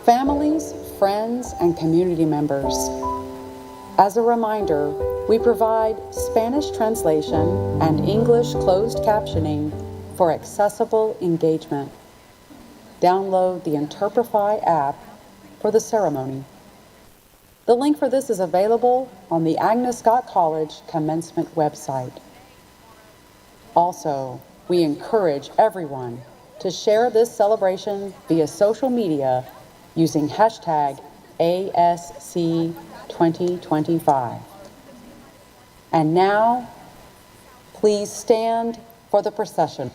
Families, friends, and community members. As a reminder, we provide Spanish translation and English closed captioning for accessible engagement. Download the Interprify app for the ceremony. The link for this is available on the Agnes Scott College Commencement website. Also, we encourage everyone to share this celebration via social media using hashtag ASC2025. And now, please stand for the procession.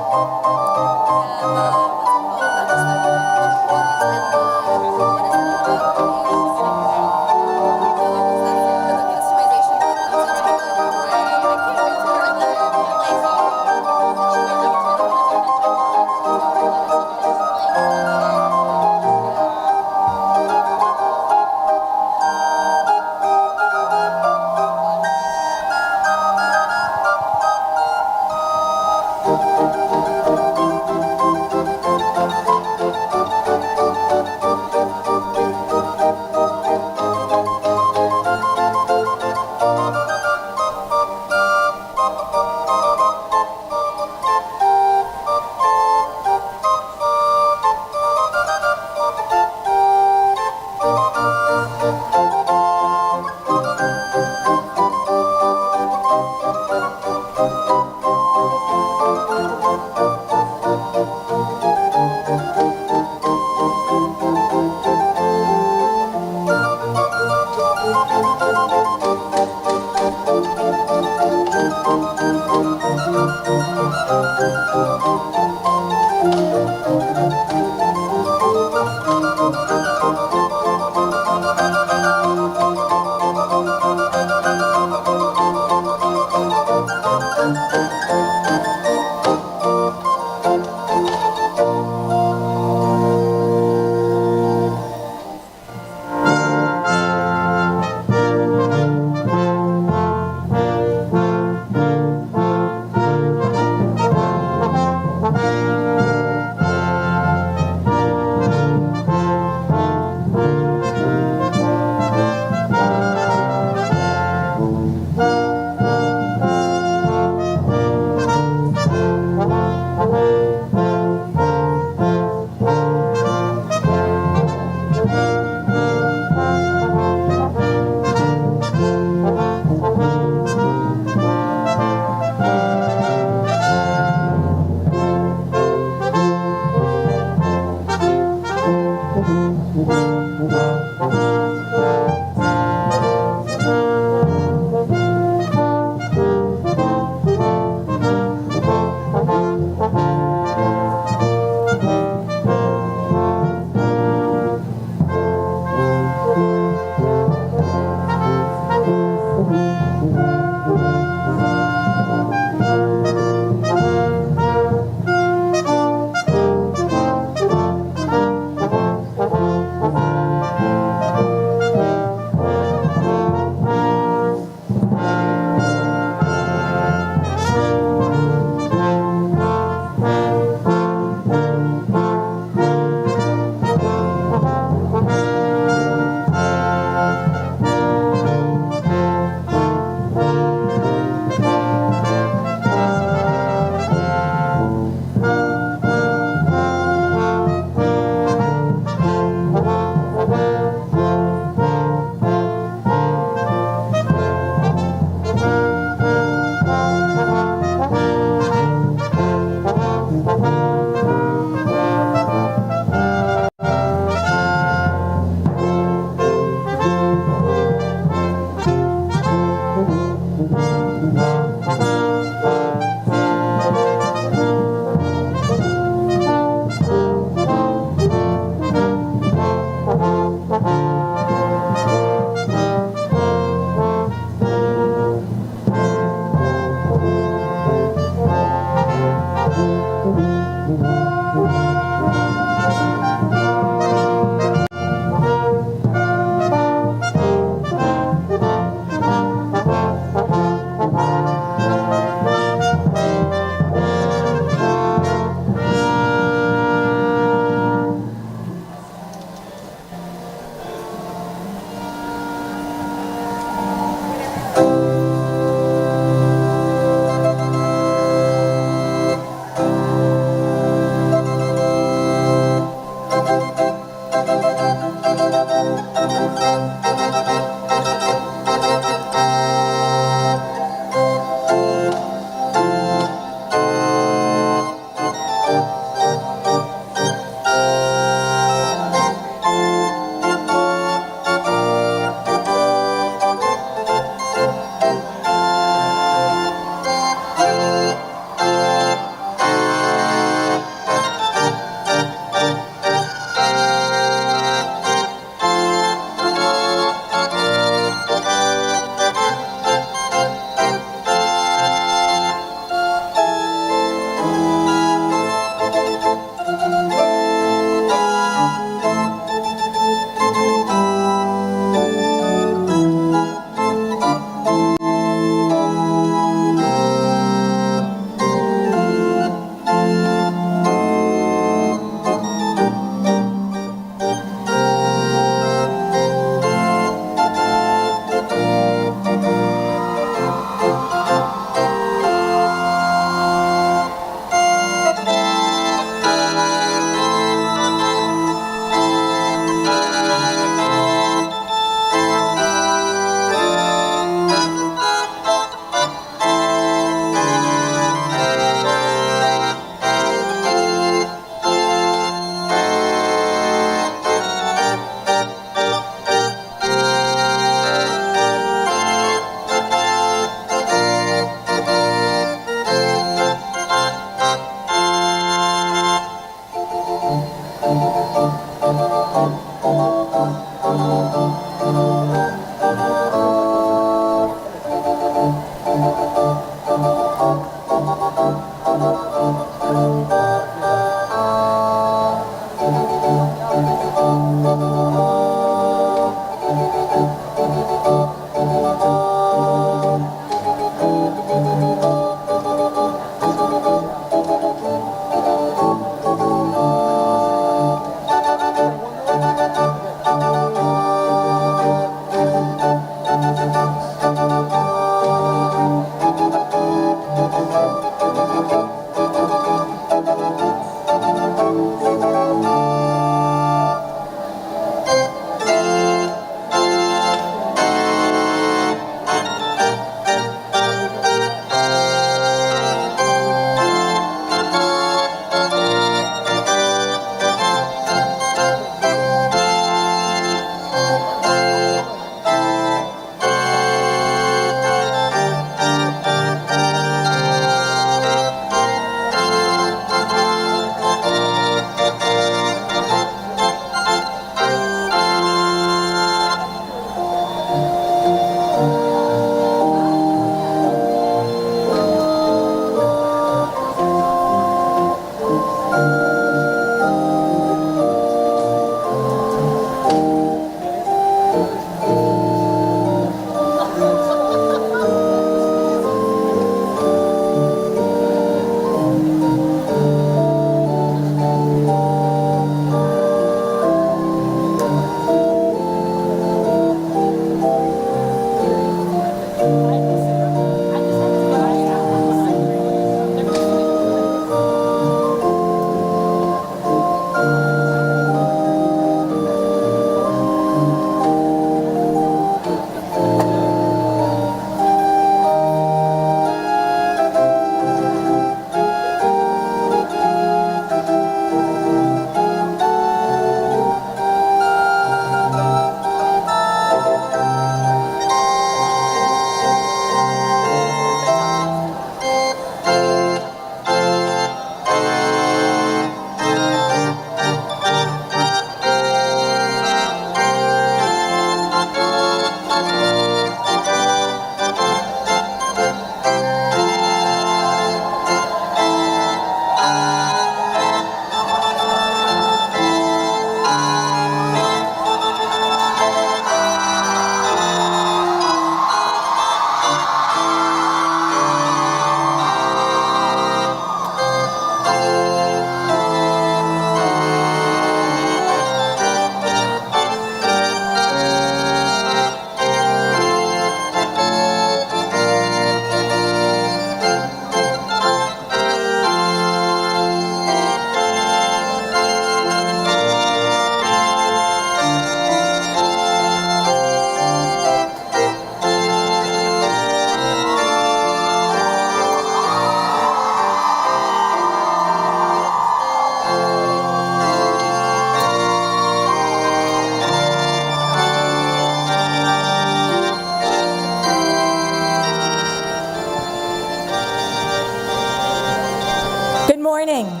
morning.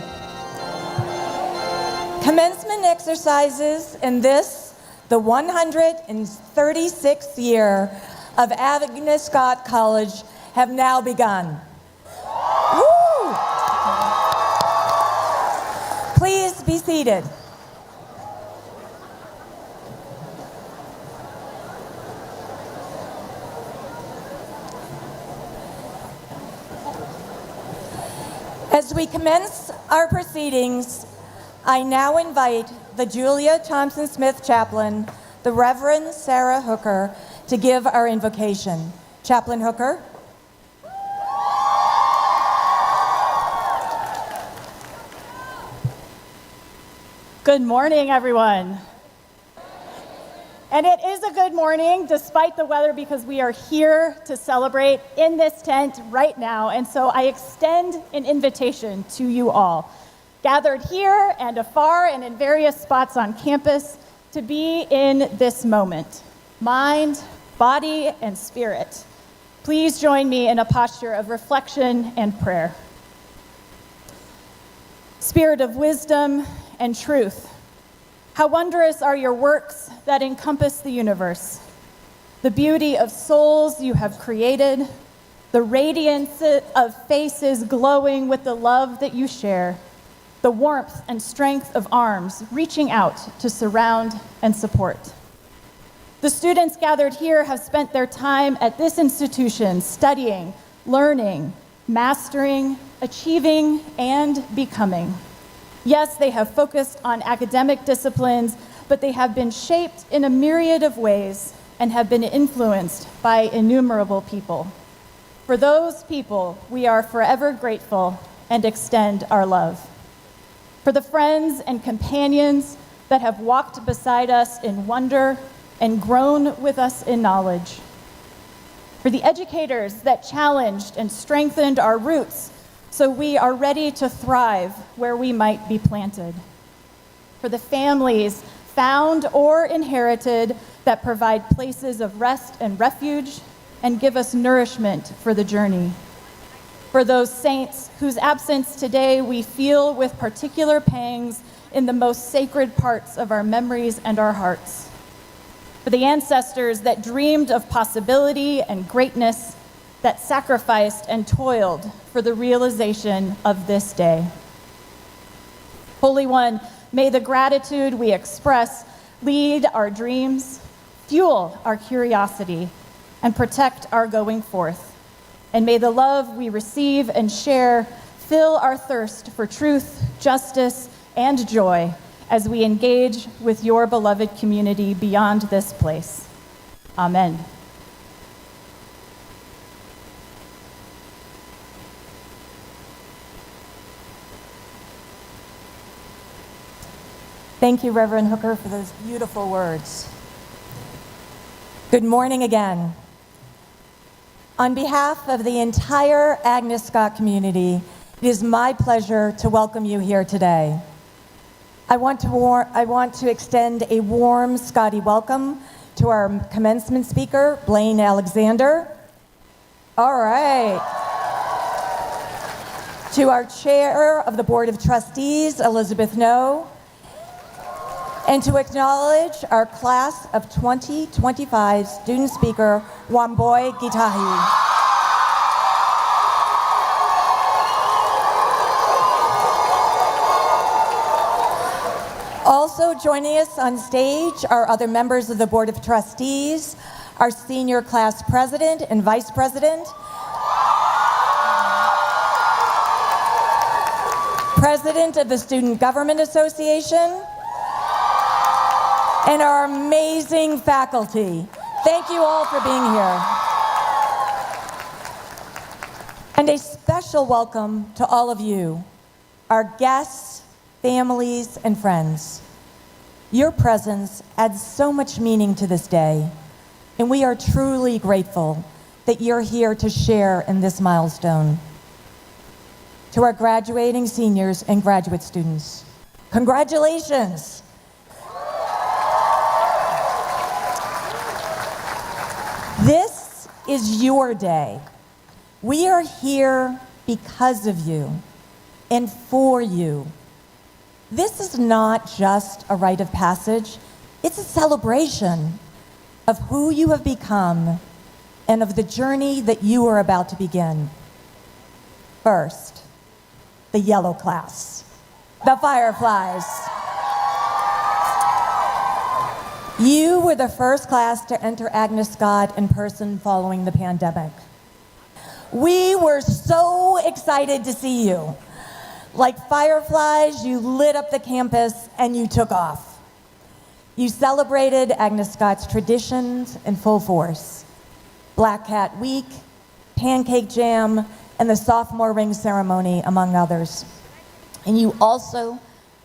Commencement exercises in this, the 136th year of Agnes Scott College, have now begun. Woo! Please be seated. As we commence our proceedings, I now invite the Julia Thompson Smith Chaplain, the Reverend Sarah Hooker, to give our invocation. Chaplain Hooker. Good morning, everyone. And it is a good morning despite the weather, because we are here to celebrate in this tent right now. And so I extend an invitation to you all, gathered here and afar and in various spots on campus, to be in this moment, mind, body, and spirit. Please join me in a posture of reflection and prayer. Spirit of wisdom and truth, how wondrous are your works that encompass the universe, the beauty of souls you have created, the radiance of faces glowing with the love that you share, the warmth and strength of arms reaching out to surround and support. The students gathered here have spent their time at this institution studying, learning, mastering, achieving, and becoming. Yes, they have focused on academic disciplines, but they have been shaped in a myriad of ways and have been influenced by innumerable people. For those people, we are forever grateful and extend our love. For the friends and companions that have walked beside us in wonder and grown with us in knowledge. For the educators that challenged and strengthened our roots so we are ready to thrive where we might be planted. For the families found or inherited that provide places of rest and refuge and give us nourishment for the journey. For those saints whose absence today we feel with particular pangs in the most sacred parts of our memories and our hearts. For the ancestors that dreamed of possibility and greatness, that sacrificed and toiled for the realization of this day. Holy One, may the gratitude we express lead our dreams, fuel our curiosity, and protect our going forth. And may the love we receive and share fill our thirst for truth, justice, and joy as we engage with your beloved community beyond this place. Amen. Thank you, Reverend Hooker, for those beautiful words. Good morning again. On behalf of the entire Agnes Scott community, it is my pleasure to welcome you here today. I want to extend a warm Scotty welcome to our commencement speaker, Blayne Alexander. All right. To our chair of the Board of Trustees, Elizabeth No. And to acknowledge our class of 2025 student speaker, Wamboy Gitahi. Also joining us on stage are other members of the Board of Trustees, our senior class president and vice president, president of the Student Government Association, and our amazing faculty. Thank you all for being here. And a special welcome to all of you, our guests, families, and friends. Your presence adds so much meaning to this day, and we are truly grateful that you're here to share in this milestone. To our graduating seniors and graduate students, congratulations. This is your day. We are here because of you. and for you. This is not just a rite of passage, it's a celebration of who you have become and of the journey that you are about to begin. First, the yellow class, the Fireflies. You were the first class to enter Agnes Scott in person following the pandemic. We were so excited to see you. Like fireflies, you lit up the campus and you took off. You celebrated Agnes Scott's traditions in full force. Black Cat Week, Pancake Jam, and the sophomore ring ceremony, among others. And you also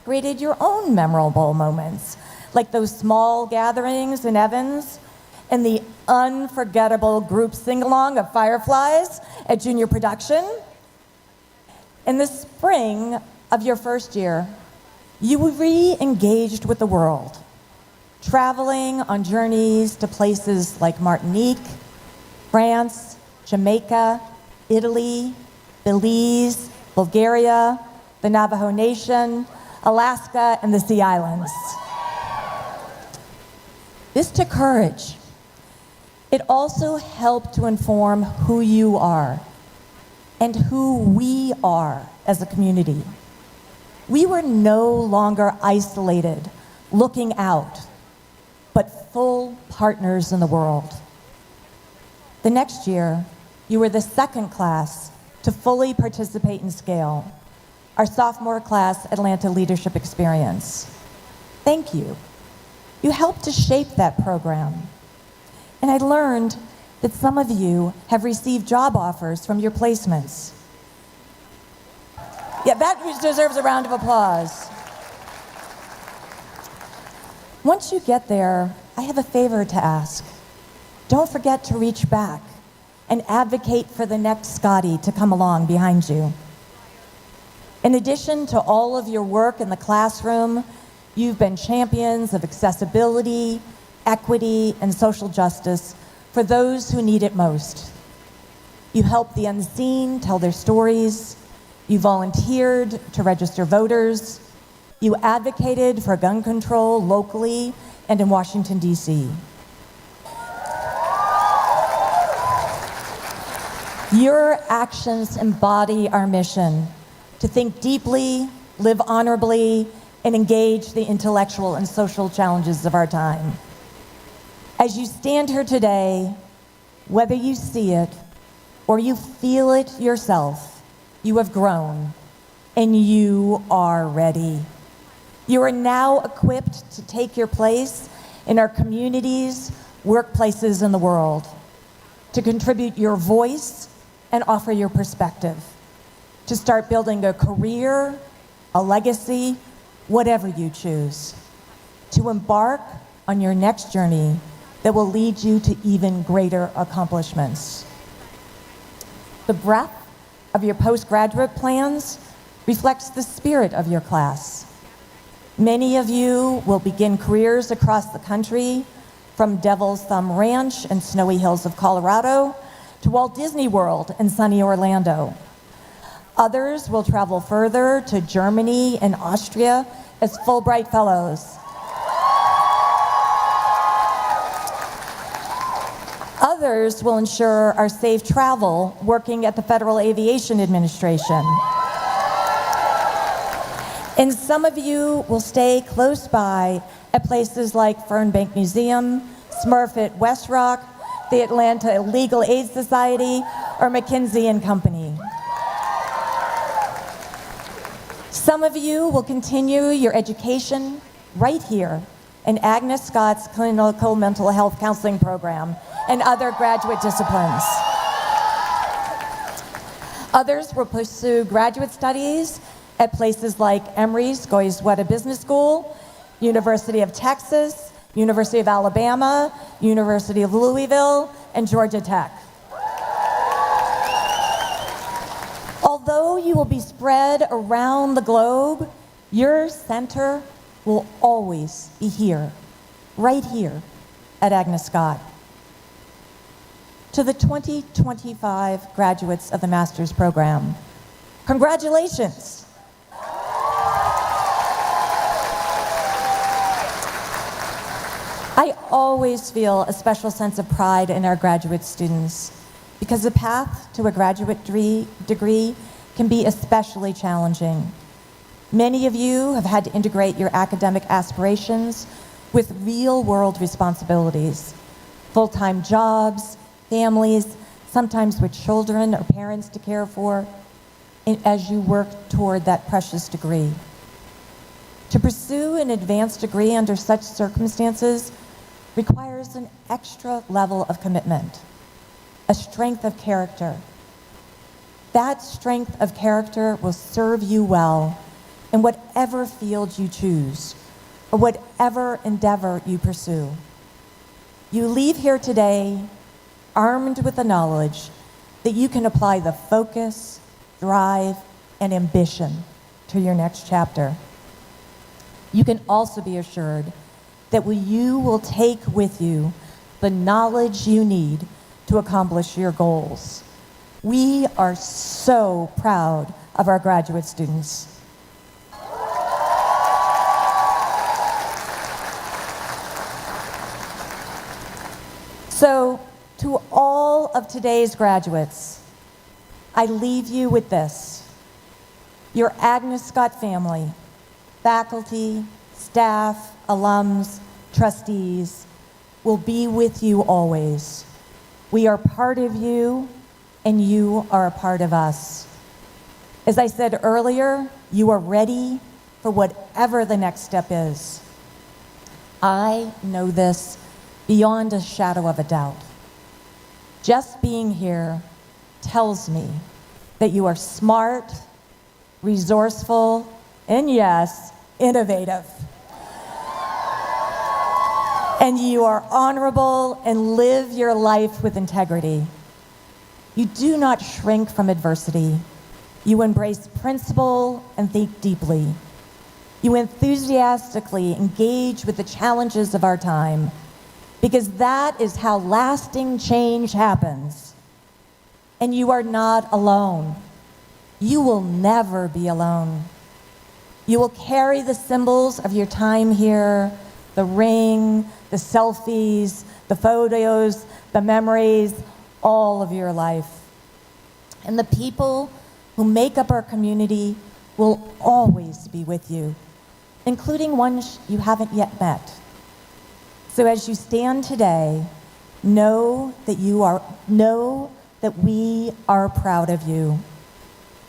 created your own memorable moments, like those small gatherings in Evans and the unforgettable group sing-along of Fireflies at junior production. In the spring of your first year, you re-engaged with the world, traveling on journeys to places like Martinique, France, Jamaica, Italy, Belize, Bulgaria, the Navajo Nation, Alaska, and the Sea Islands. This took courage. It also helped to inform who you are and who we are as a community. We were no longer isolated, looking out, but full partners in the world. The next year, you were the second class to fully participate in Scale, our sophomore class Atlanta Leadership Experience. Thank you. You helped to shape that program. And I learned that some of you have received job offers from your placements. Yeah, that deserves a round of applause. Once you get there, I have a favor to ask. Don't forget to reach back and advocate for the next Scotty to come along behind you. In addition to all of your work in the classroom, you've been champions of accessibility, equity, and social justice for those who need it most. You help the unseen tell their stories. You volunteered to register voters. You advocated for gun control locally and in Washington, D.C. Your actions embody our mission to think deeply, live honorably, and engage the intellectual and social challenges of our time. As you stand here today, whether you see it or you feel it yourself, you have grown and you are ready. You are now equipped to take your place in our communities, workplaces, and the world, to contribute your voice and offer your perspective, to start building a career, a legacy, whatever you choose, to embark on your next journey that will lead you to even greater accomplishments. The breadth of your postgraduate plans reflects the spirit of your class. Many of you will begin careers across the country, from Devil's Thumb Ranch and snowy hills of Colorado to Walt Disney World in sunny Orlando. Others will travel further to Germany and Austria as Fulbright Fellows. Others will ensure our safe travel working at the Federal Aviation Administration. And some of you will stay close by at places like Fernbank Museum, Smurf at West Rock, the Atlanta Legal Aid Society, or McKinsey and Company. Some of you will continue your education right here in Agnes Scott's Clinical Mental Health Counseling Program and other graduate disciplines. Others will pursue graduate studies at places like Emory's Goizueta Business School, University of Texas, University of Alabama, University of Louisville, and Georgia Tech. Although you will be spread around the globe, your center will always be here, right here at Agnes Scott. To the 2025 graduates of the master's program, congratulations. always feel a special sense of pride in our graduate students because the path to a graduate degree can be especially challenging. Many of you have had to integrate your academic aspirations with real-world responsibilities, full-time jobs, families, sometimes with children or parents to care for, as you work toward that precious degree. To pursue an advanced degree under such circumstances requires an extra level of commitment, a strength of character. That strength of character will serve you well in whatever field you choose or whatever endeavor you pursue. You leave here today armed with the knowledge that you can apply the focus, drive, and ambition to your next chapter. You can also be assured that you will take with you the knowledge you need to accomplish your goals. We are so proud of our graduate students. So, to all of today's graduates, I leave you with this. Your Agnes Scott family, faculty, staff, alums, trustees, will be with you always. We are part of you, and you are a part of us. As I said earlier, you are ready for whatever the next step is. I know this beyond a shadow of a doubt. Just being here tells me that you are smart, resourceful, and yes, innovative. And you are honorable and live your life with integrity. You do not shrink from adversity. You embrace principle and think deeply. You enthusiastically engage with the challenges of our time, because that is how lasting change happens. And you are not alone. You will never be alone. You will carry the symbols of your time here, the ring, the selfies, the photos, the memories, all of your life. And the people who make up our community will always be with you, including ones you haven't yet met. So as you stand today, know that we are proud of you.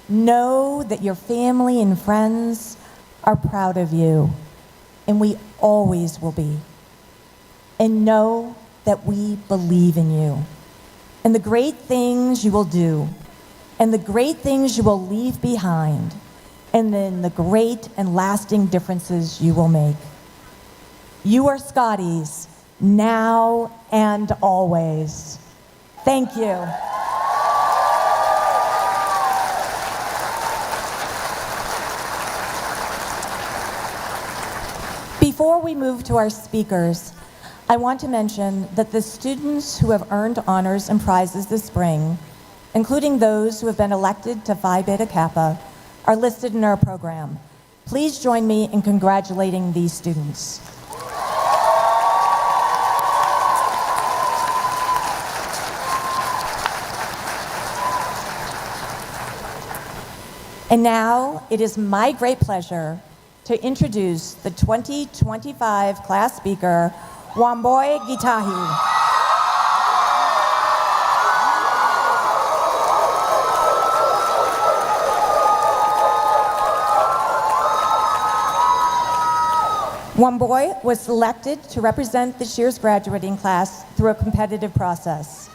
Know that your family and friends are proud of you, and we always will be. And know that we believe in you, and the great things you will do, and the great things you will leave behind, and then the great and lasting differences you will make. You are Scotties, now and always. Thank you. Before we move to our speakers, I want to mention that the students who have earned honors and prizes this spring, including those who have been elected to Phi Beta Kappa, are listed in our program. Please join me in congratulating these students. And now, it is my great pleasure to introduce the 2025 class speaker, Wamboy Gitahi. Wamboy was selected to represent this year's graduating class through a competitive process.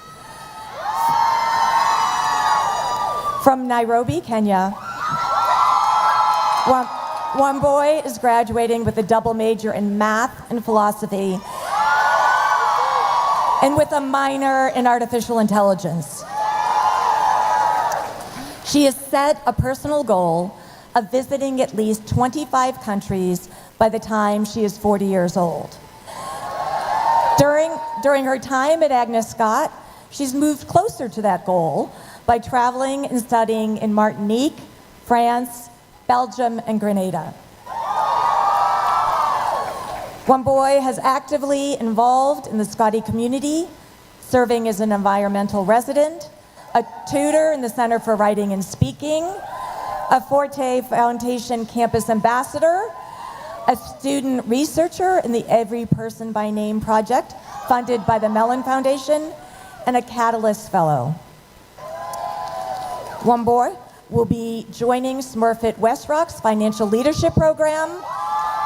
From Nairobi, Kenya, Wamboy is graduating with a double major in math and philosophy and with a minor in artificial intelligence. She has set a personal goal of visiting at least 25 countries by the time she is 40 years old. During her time at Agnes Scott, she's moved closer to that goal by traveling and studying in Martinique, France, Belgium, and Grenada. One Boy has actively involved in the Scotty community, serving as an environmental resident, a tutor in the Center for Writing and Speaking, a Forte Foundation campus ambassador, a student researcher in the Every Person by Name project funded by the Mellon Foundation, and a Catalyst Fellow. One Boy will be joining Smurfit Westrock's financial leadership program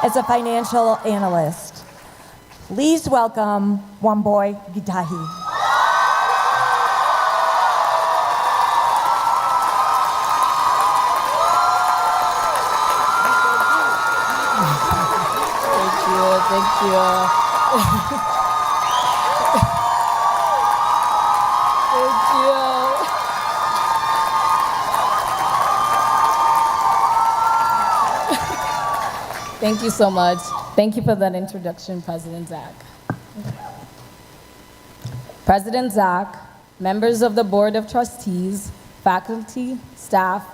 as a financial analyst. Please welcome One Boy Gitahi. Thank you. Thank you. Thank you so much. Thank you for that introduction, President Zach. President Zach, members of the Board of Trustees, faculty, staff,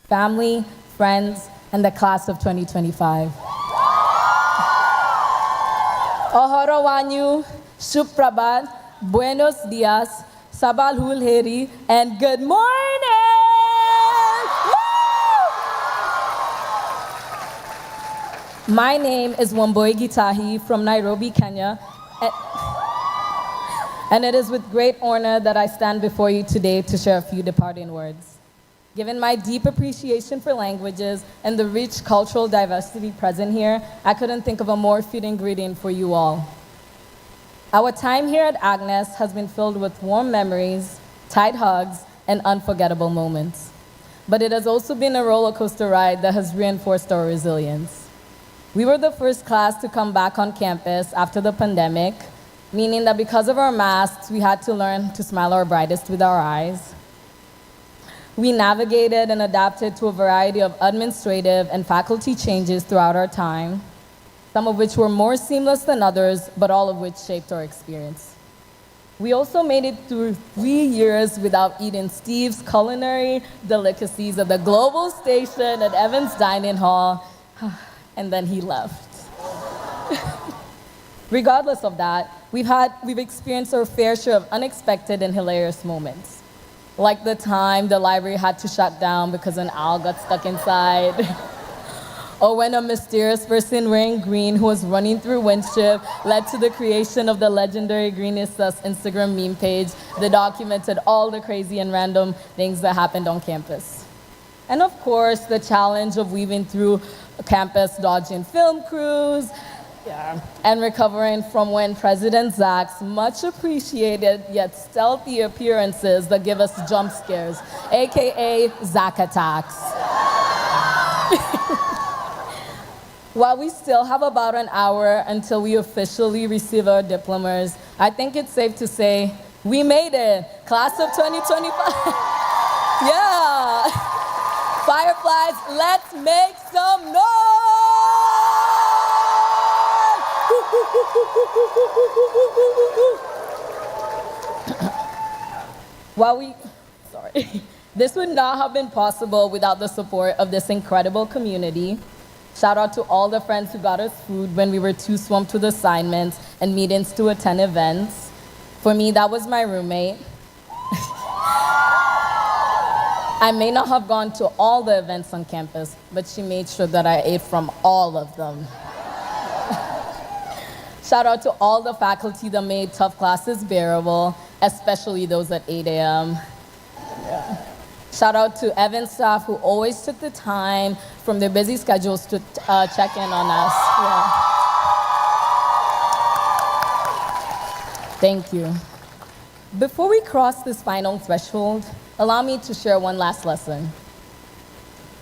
family, friends, and the class of 2025. Ohoro wanyu, Suprabhat, Buenos Dias, Sabal Hulheri, and good morning! Woo! My name is Wambui Gitahi from Nairobi, Kenya, and it is with great honor that I stand before you today to share a few departing words. Given my deep appreciation for languages and the rich cultural diversity present here, I couldn't think of a more fitting greeting for you all. Our time here at Agnes has been filled with warm memories, tight hugs, and unforgettable moments. But it has also been a roller coaster ride that has reinforced our resilience. We were the first class to come back on campus after the pandemic, meaning that because of our masks, we had to learn to smile our brightest with our eyes. We navigated and adapted to a variety of administrative and faculty changes throughout our time, some of which were more seamless than others, but all of which shaped our experience. We also made it through 3 years without eating Steve's culinary delicacies at the Global Station at Evans Dining Hall, and then he left. Regardless of that, we've experienced our fair share of unexpected and hilarious moments. Like the time the library had to shut down because an owl got stuck inside. Or when a mysterious person wearing green who was running through Winship led to the creation of the legendary Green is Us Instagram meme page that documented all the crazy and random things that happened on campus. And of course, the challenge of weaving through campus, dodging film crews, and recovering from when President Zach's much appreciated yet stealthy appearances that give us jump scares, AKA Zach attacks. While we still have about an hour until we officially receive our diplomas, I think it's safe to say we made it. Class of 2025. Yeah. Fireflies, let's make some noise. This would not have been possible without the support of this incredible community. Shout out to all the friends who got us food when we were too swamped with assignments and meetings to attend events. For me, that was my roommate. I may not have gone to all the events on campus, but she made sure that I ate from all of them. Shout out to all the faculty that made tough classes bearable, especially those at 8 a.m. Yeah. Shout out to Evans staff who always took the time from their busy schedules to check in on us. Yeah. Thank you. Before we cross this final threshold, allow me to share one last lesson.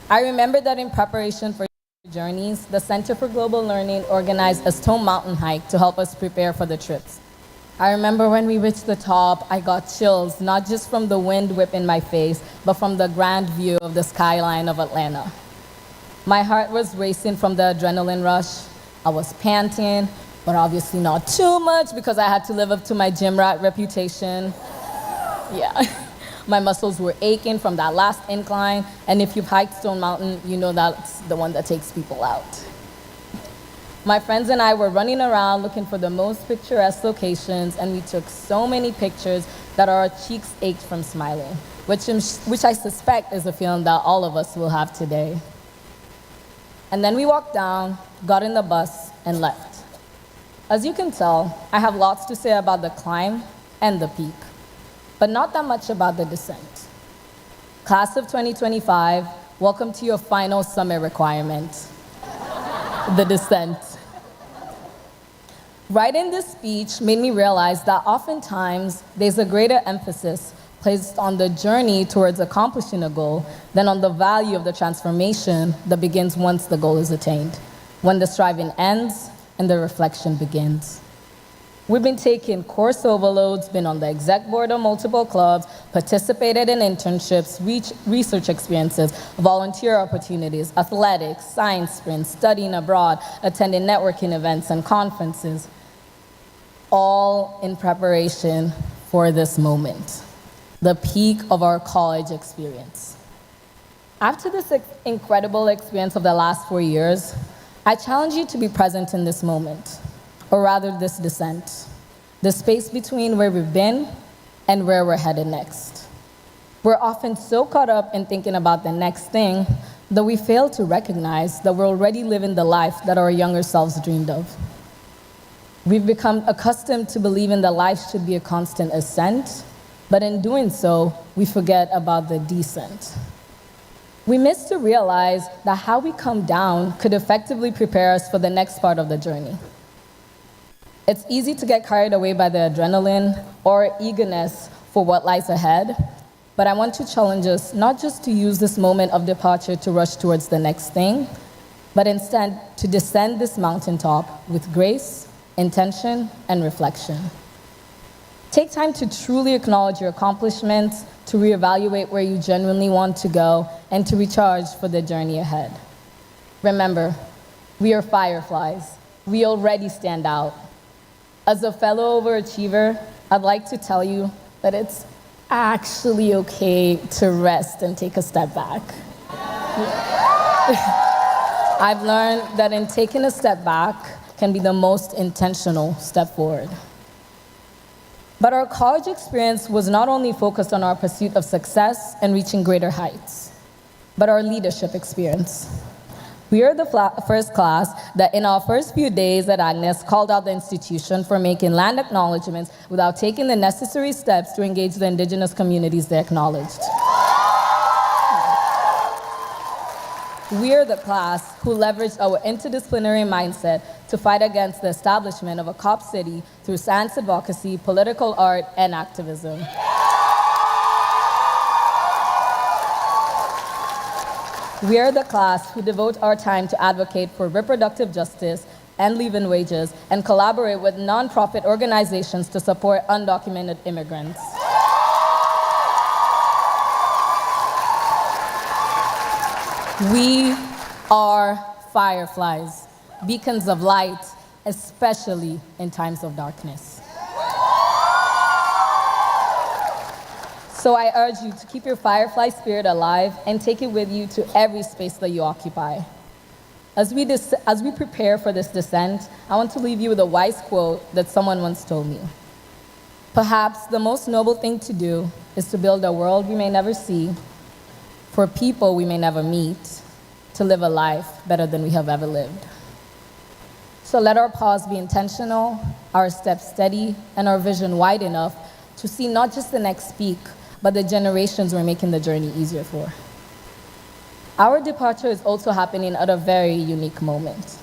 I remember that in preparation for journeys, the Center for Global Learning organized a Stone Mountain hike to help us prepare for the trips. I remember when we reached the top, I got chills, not just from the wind whipping my face, but from the grand view of the skyline of Atlanta. My heart was racing from the adrenaline rush. I was panting, but obviously not too much because I had to live up to my gym rat reputation. Yeah. My muscles were aching from that last incline, and if you've hiked Stone Mountain, you know that's the one that takes people out. My friends and I were running around looking for the most picturesque locations, and we took so many pictures that our cheeks ached from smiling, which I suspect is a feeling that all of us will have today. And then we walked down, got in the bus, and left. As you can tell, I have lots to say about the climb and the peak, but not that much about the descent. Class of 2025, welcome to your final summit requirement, the descent. Writing this speech made me realize that oftentimes there's a greater emphasis placed on the journey towards accomplishing a goal than on the value of the transformation that begins once the goal is attained, when the striving ends and the reflection begins. We've been taking course overloads, been on the exec board of multiple clubs, participated in internships, research experiences, volunteer opportunities, athletics, science sprints, studying abroad, attending networking events and conferences, all in preparation for this moment, the peak of our college experience. After this incredible experience of the last 4 years, I challenge you to be present in this moment, or rather this descent, the space between where we've been and where we're headed next. We're often so caught up in thinking about the next thing that we fail to recognize that we're already living the life that our younger selves dreamed of. We've become accustomed to believing that life should be a constant ascent, but in doing so, we forget about the descent. We miss to realize that how we come down could effectively prepare us for the next part of the journey. It's easy to get carried away by the adrenaline or eagerness for what lies ahead, but I want to challenge us not just to use this moment of departure to rush towards the next thing, but instead to descend this mountaintop with grace, intention, and reflection. Take time to truly acknowledge your accomplishments, to reevaluate where you genuinely want to go, and to recharge for the journey ahead. Remember, we are fireflies. We already stand out. As a fellow overachiever, I'd like to tell you that it's actually okay to rest and take a step back. I've learned that in taking a step back can be the most intentional step forward. But our college experience was not only focused on our pursuit of success and reaching greater heights, but our leadership experience. We are the first class that in our first few days at Agnes called out the institution for making land acknowledgements without taking the necessary steps to engage the indigenous communities they acknowledged. We are the class who leveraged our interdisciplinary mindset to fight against the establishment of a cop city through science advocacy, political art, and activism. We are the class who devote our time to advocate for reproductive justice and living wages and collaborate with nonprofit organizations to support undocumented immigrants. We are fireflies, beacons of light, especially in times of darkness. So I urge you to keep your firefly spirit alive and take it with you to every space that you occupy. As we prepare for this descent, I want to leave you with a wise quote that someone once told me. Perhaps the most noble thing to do is to build a world we may never see, for people we may never meet, to live a life better than we have ever lived. So let our pause be intentional, our steps steady, and our vision wide enough to see not just the next peak, but the generations we're making the journey easier for. Our departure is also happening at a very unique moment.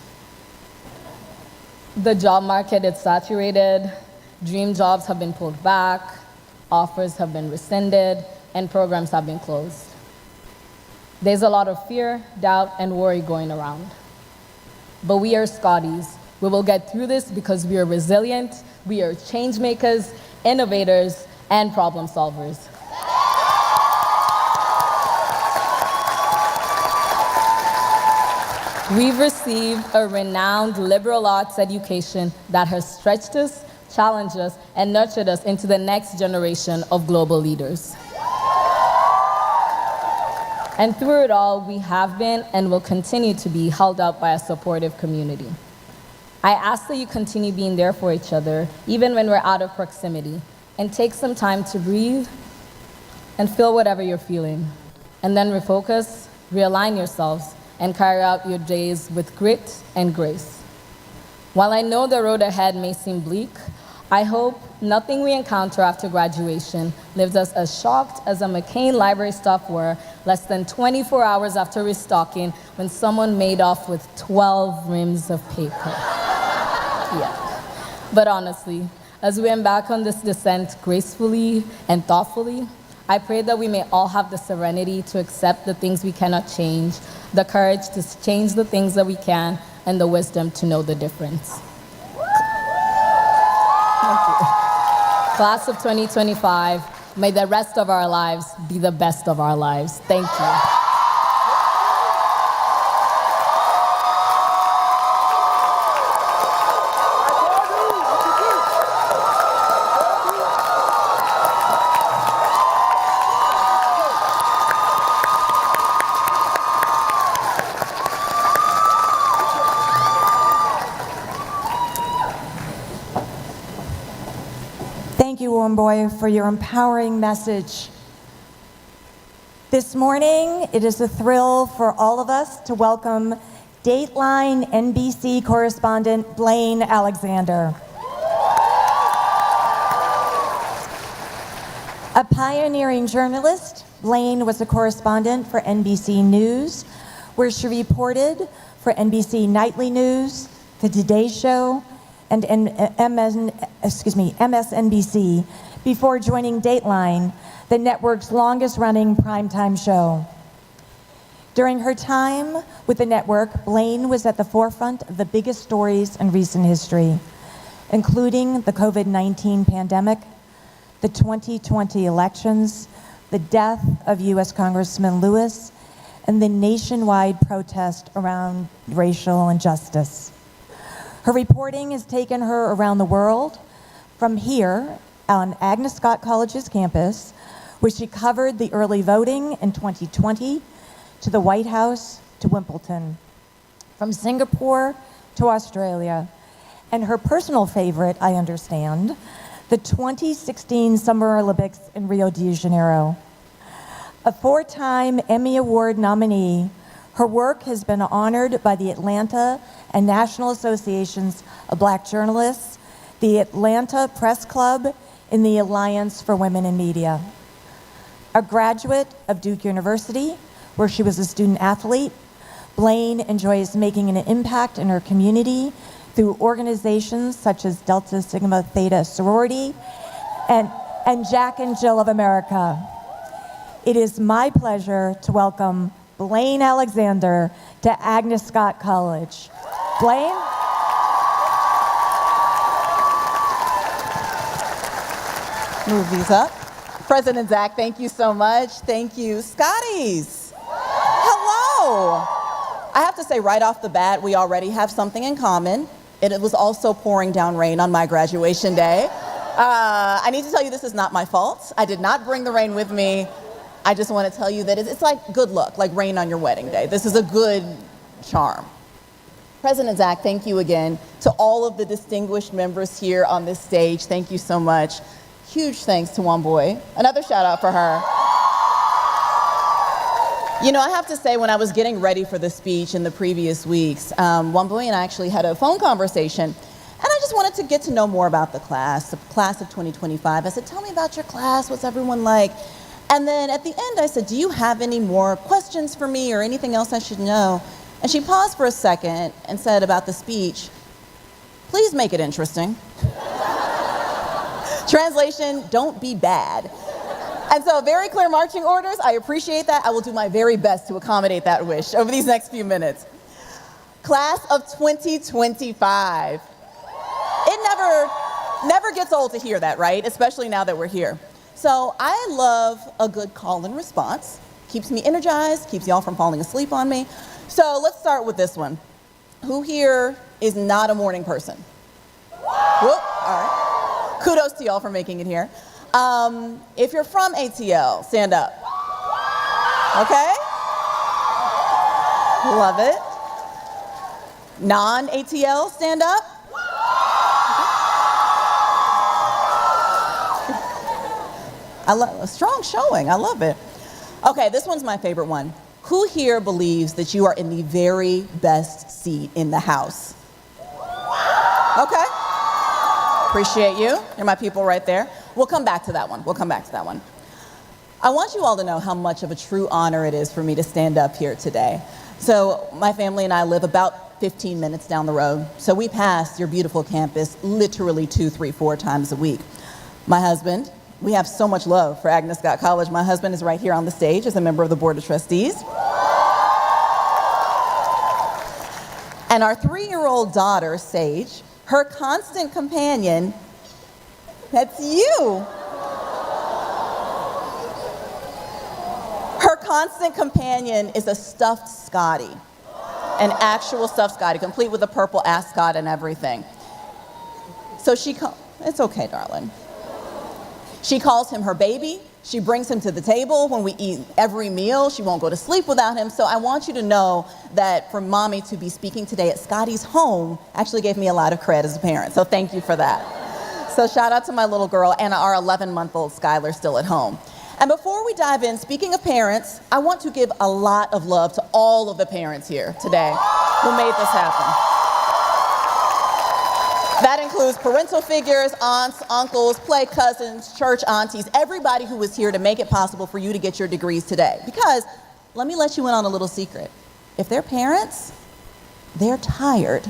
The job market is saturated, dream jobs have been pulled back, offers have been rescinded, and programs have been closed. There's a lot of fear, doubt, and worry going around. But we are Scotties. We will get through this because we are resilient, we are change makers, innovators, and problem solvers. We've received a renowned liberal arts education that has stretched us, challenged us, and nurtured us into the next generation of global leaders. And through it all, we have been and will continue to be held up by a supportive community. I ask that you continue being there for each other, even when we're out of proximity, and take some time to breathe and feel whatever you're feeling, and then refocus, realign yourselves, and carry out your days with grit and grace. While I know the road ahead may seem bleak, I hope nothing we encounter after graduation leaves us as shocked as a McCain library staff were less than 24 hours after restocking when someone made off with 12 reams of paper. Yeah. But honestly, as we embark on this descent gracefully and thoughtfully, I pray that we may all have the serenity to accept the things we cannot change, the courage to change the things that we can, and the wisdom to know the difference. Thank you. Class of 2025, may the rest of our lives be the best of our lives. Thank you. Thank you, Warm Boy, for your empowering message. This morning, it is a thrill for all of us to welcome Dateline NBC correspondent Blayne Alexander. A pioneering journalist, Blayne was a correspondent for NBC News, where she reported for NBC Nightly News, The Today Show, and MSNBC before joining Dateline, the network's longest-running primetime show. During her time with the network, Blayne was at the forefront of the biggest stories in recent history, including the COVID-19 pandemic, the 2020 elections, the death of U.S. Congressman Lewis, and the nationwide protest around racial injustice. Her reporting has taken her around the world, from here on Agnes Scott College's campus, where she covered the early voting in 2020, to the White House, to Wimbledon, from Singapore to Australia, and her personal favorite, I understand, the 2016 Summer Olympics in Rio de Janeiro. A four-time Emmy Award nominee, her work has been honored by the Atlanta and National Associations of Black Journalists, the Atlanta Press Club, and the Alliance for Women in Media. A graduate of Duke University, where she was a student athlete, Blayne enjoys making an impact in her community through organizations such as Delta Sigma Theta Sorority and Jack and Jill of America. It is my pleasure to welcome Blayne Alexander to Agnes Scott College. Blayne? Move these up. President Zach, thank you so much. Thank you. Scotties, hello. I have to say right off the bat, we already have something in common. It was also pouring down rain on my graduation day. I need to tell you this is not my fault. I did not bring the rain with me. I just want to tell you that it's like good luck, like rain on your wedding day. This is a good charm. President Zach, thank you again. To all of the distinguished members here on this stage, thank you so much. Huge thanks to Wamboy. Another shout out for her. You know, I have to say, when I was getting ready for the speech in the previous weeks, Wamboy and I actually had a phone conversation, and I just wanted to get to know more about the class of 2025. I said, tell me about your class, what's everyone like? And then at the end, I said, do you have any more questions for me or anything else I should know? And she paused for a second and said about the speech, please make it interesting. Translation, don't be bad. And so very clear marching orders. I appreciate that. I will do my very best to accommodate that wish over these next few minutes. Class of 2025. It never gets old to hear that, right? Especially now that we're here. So I love a good call and response. Keeps me energized, keeps y'all from falling asleep on me. So let's start with this one. Who here is not a morning person? Whoop, all right. Kudos to y'all for making it here. If you're from ATL, stand up. Okay? Love it. Non-ATL, stand up. A strong showing, I love it. Okay, this one's my favorite one. Who here believes that you are in the very best seat in the house? Okay. Appreciate you. You're my people right there. We'll come back to that one. I want you all to know how much of a true honor it is for me to stand up here today. So my family and I live about 15 minutes down the road. So we pass your beautiful campus literally 2, 3, 4 times a week. My husband, we have so much love for Agnes Scott College. My husband is right here on the stage as a member of the Board of Trustees. And our 3-year-old daughter, Sage, her constant companion, that's you. Her constant companion is a stuffed Scotty, an actual stuffed Scotty, complete with a purple ascot and everything. So it's okay, darling. She calls him her baby. She brings him to the table when we eat every meal. She won't go to sleep without him. So I want you to know that for mommy to be speaking today at Scotty's home actually gave me a lot of credit as a parent. So thank you for that. So shout out to my little girl and our 11-month-old Skylar still at home. And before we dive in, speaking of parents, I want to give a lot of love to all of the parents here today who made this happen. That includes parental figures, aunts, uncles, play cousins, church aunties, everybody who was here to make it possible for you to get your degrees today. Because, let me let you in on a little secret. If they're parents, they're tired.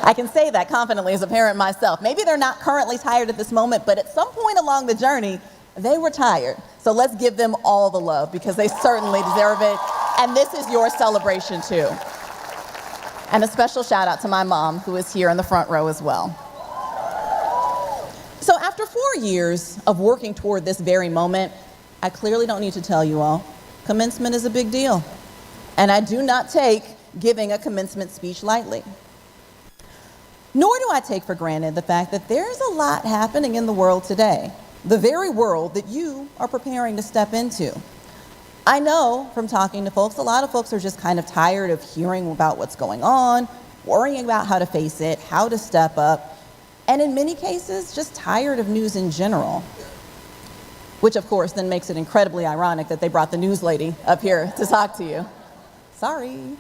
I can say that confidently as a parent myself. Maybe they're not currently tired at this moment, but at some point along the journey, they were tired. So let's give them all the love because they certainly deserve it. And this is your celebration too. And a special shout out to my mom, who is here in the front row as well. So after 4 years of working toward this very moment, I clearly don't need to tell you all, commencement is a big deal. And I do not take giving a commencement speech lightly. Nor do I take for granted the fact that there's a lot happening in the world today, the very world that you are preparing to step into. I know from talking to folks, a lot of folks are just kind of tired of hearing about what's going on, worrying about how to face it, how to step up, and in many cases, just tired of news in general. Which of course then makes it incredibly ironic that they brought the news lady up here to talk to you. Sorry.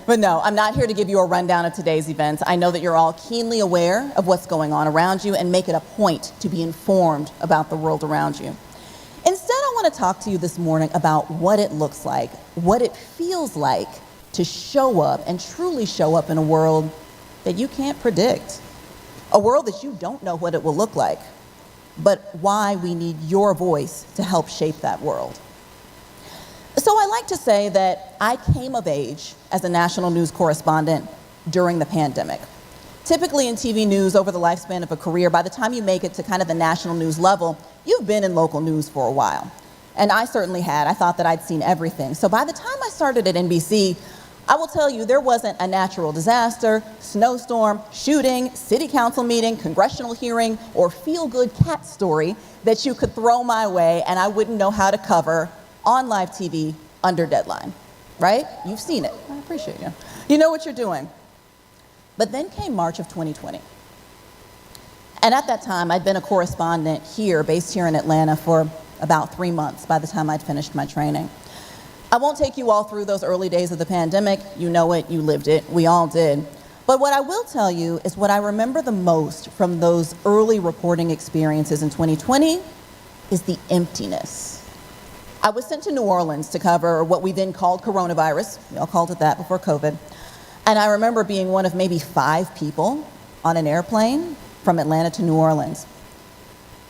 But no, I'm not here to give you a rundown of today's events. I know that you're all keenly aware of what's going on around you and make it a point to be informed about the world around you. Instead, I want to talk to you this morning about what it looks like, what it feels like to show up and truly show up in a world that you can't predict, a world that you don't know what it will look like, but why we need your voice to help shape that world. So I like to say that I came of age as a national news correspondent during the pandemic. Typically in TV news over the lifespan of a career, by the time you make it to kind of the national news level, you've been in local news for a while. And I certainly had. I thought that I'd seen everything. So by the time I started at NBC, I will tell you there wasn't a natural disaster, snowstorm, shooting, city council meeting, congressional hearing, or feel-good cat story that you could throw my way and I wouldn't know how to cover on live TV under deadline, right? You've seen it. I appreciate you. You know what you're doing. But then came March of 2020. And at that time, I'd been a correspondent here, based here in Atlanta, for about 3 months by the time I'd finished my training. I won't take you all through those early days of the pandemic. You know it, you lived it, we all did. But what I will tell you is what I remember the most from those early reporting experiences in 2020 is the emptiness. I was sent to New Orleans to cover what we then called coronavirus. We all called it that before COVID. And I remember being one of maybe 5 people on an airplane from Atlanta to New Orleans.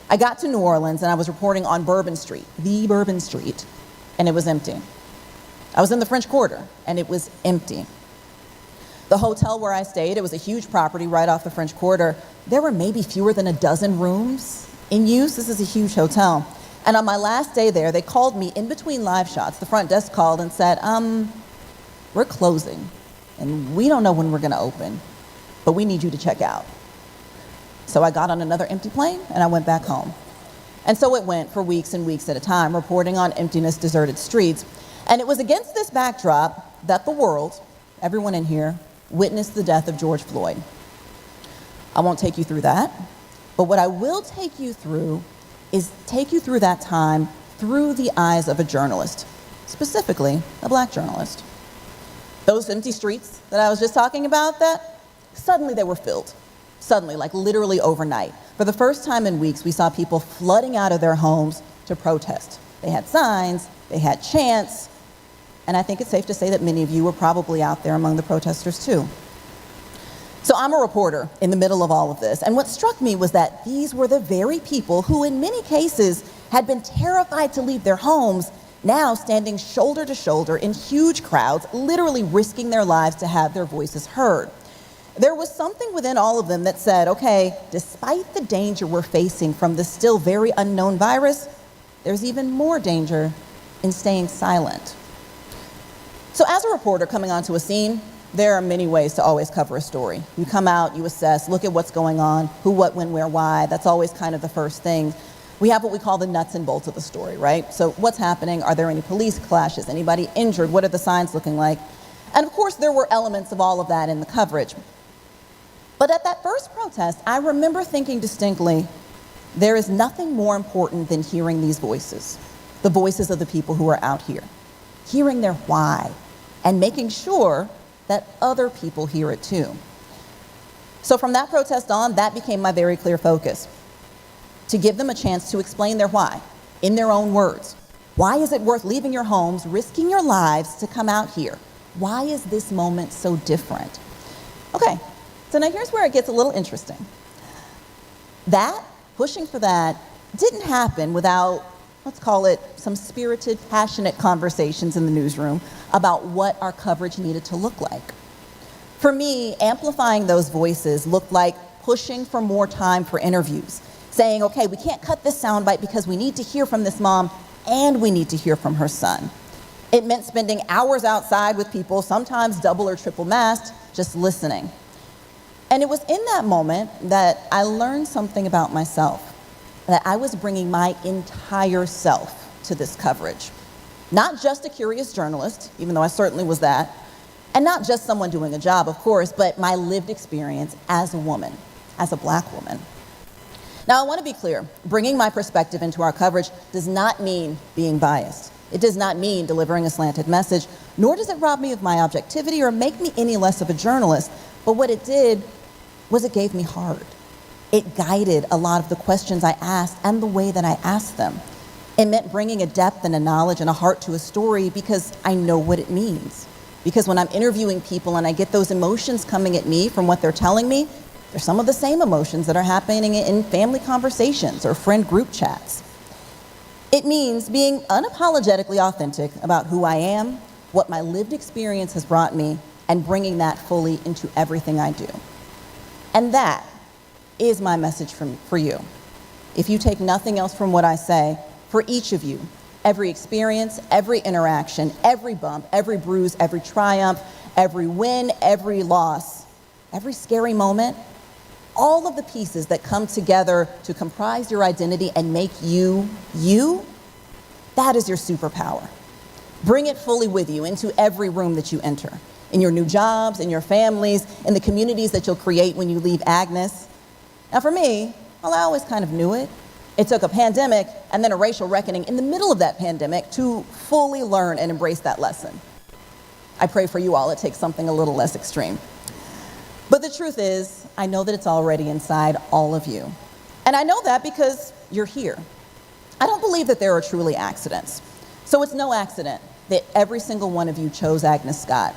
I got to New Orleans and I was reporting on Bourbon Street, the Bourbon Street, and it was empty. I was in the French Quarter and it was empty. The hotel where I stayed, it was a huge property right off the French Quarter. There were maybe fewer than a dozen rooms in use. This is a huge hotel. And on my last day there, they called me in between live shots. The front desk called and said, we're closing. And we don't know when we're gonna open, but we need you to check out. So I got on another empty plane and I went back home. And so it went for weeks and weeks at a time, reporting on emptiness, deserted streets. And it was against this backdrop that the world, everyone in here, witnessed the death of George Floyd. I won't take you through that, but what I will take you through is take you through that time through the eyes of a journalist, specifically a Black journalist. Those empty streets that I was just talking about, that suddenly they were filled. Suddenly, like literally overnight. For the first time in weeks, we saw people flooding out of their homes to protest. They had signs, they had chants, and I think it's safe to say that many of you were probably out there among the protesters too. So I'm a reporter in the middle of all of this, and what struck me was that these were the very people who in many cases had been terrified to leave their homes, now standing shoulder to shoulder in huge crowds, literally risking their lives to have their voices heard. There was something within all of them that said, okay, despite the danger we're facing from this still very unknown virus, there's even more danger in staying silent. So as a reporter coming onto a scene, there are many ways to always cover a story. You come out, you assess, look at what's going on, who, what, when, where, why. That's always kind of the first thing. We have what we call the nuts and bolts of the story, right? So what's happening? Are there any police clashes? Anybody injured? What are the signs looking like? And of course, there were elements of all of that in the coverage. But at that first protest, I remember thinking distinctly, there is nothing more important than hearing these voices, the voices of the people who are out here, hearing their why, and making sure that other people hear it too. So from that protest on, that became my very clear focus, to give them a chance to explain their why, in their own words. Why is it worth leaving your homes, risking your lives to come out here? Why is this moment so different? Okay, so now here's where it gets a little interesting. That, pushing for that, didn't happen without, let's call it, some spirited, passionate conversations in the newsroom about what our coverage needed to look like. For me, amplifying those voices looked like pushing for more time for interviews, saying, okay, we can't cut this soundbite because we need to hear from this mom and we need to hear from her son. It meant spending hours outside with people, sometimes double or triple masked, just listening. And it was in that moment that I learned something about myself, that I was bringing my entire self to this coverage. Not just a curious journalist, even though I certainly was that, and not just someone doing a job, of course, but my lived experience as a woman, as a Black woman. Now, I want to be clear, bringing my perspective into our coverage does not mean being biased. It does not mean delivering a slanted message, nor does it rob me of my objectivity or make me any less of a journalist. But what it did was it gave me heart. It guided a lot of the questions I asked and the way that I asked them. It meant bringing a depth and a knowledge and a heart to a story because I know what it means. Because when I'm interviewing people and I get those emotions coming at me from what they're telling me, they're some of the same emotions that are happening in family conversations or friend group chats. It means being unapologetically authentic about who I am, what my lived experience has brought me, and bringing that fully into everything I do. And that is my message for you. If you take nothing else from what I say, for each of you, every experience, every interaction, every bump, every bruise, every triumph, every win, every loss, every scary moment, all of the pieces that come together to comprise your identity and make you, you, that is your superpower. Bring it fully with you into every room that you enter, in your new jobs, in your families, in the communities that you'll create when you leave Agnes. Now for me, well, I always kind of knew it. It took a pandemic and then a racial reckoning in the middle of that pandemic to fully learn and embrace that lesson. I pray for you all it takes something a little less extreme. But the truth is, I know that it's already inside all of you. And I know that because you're here. I don't believe that there are truly accidents. So it's no accident that every single one of you chose Agnes Scott,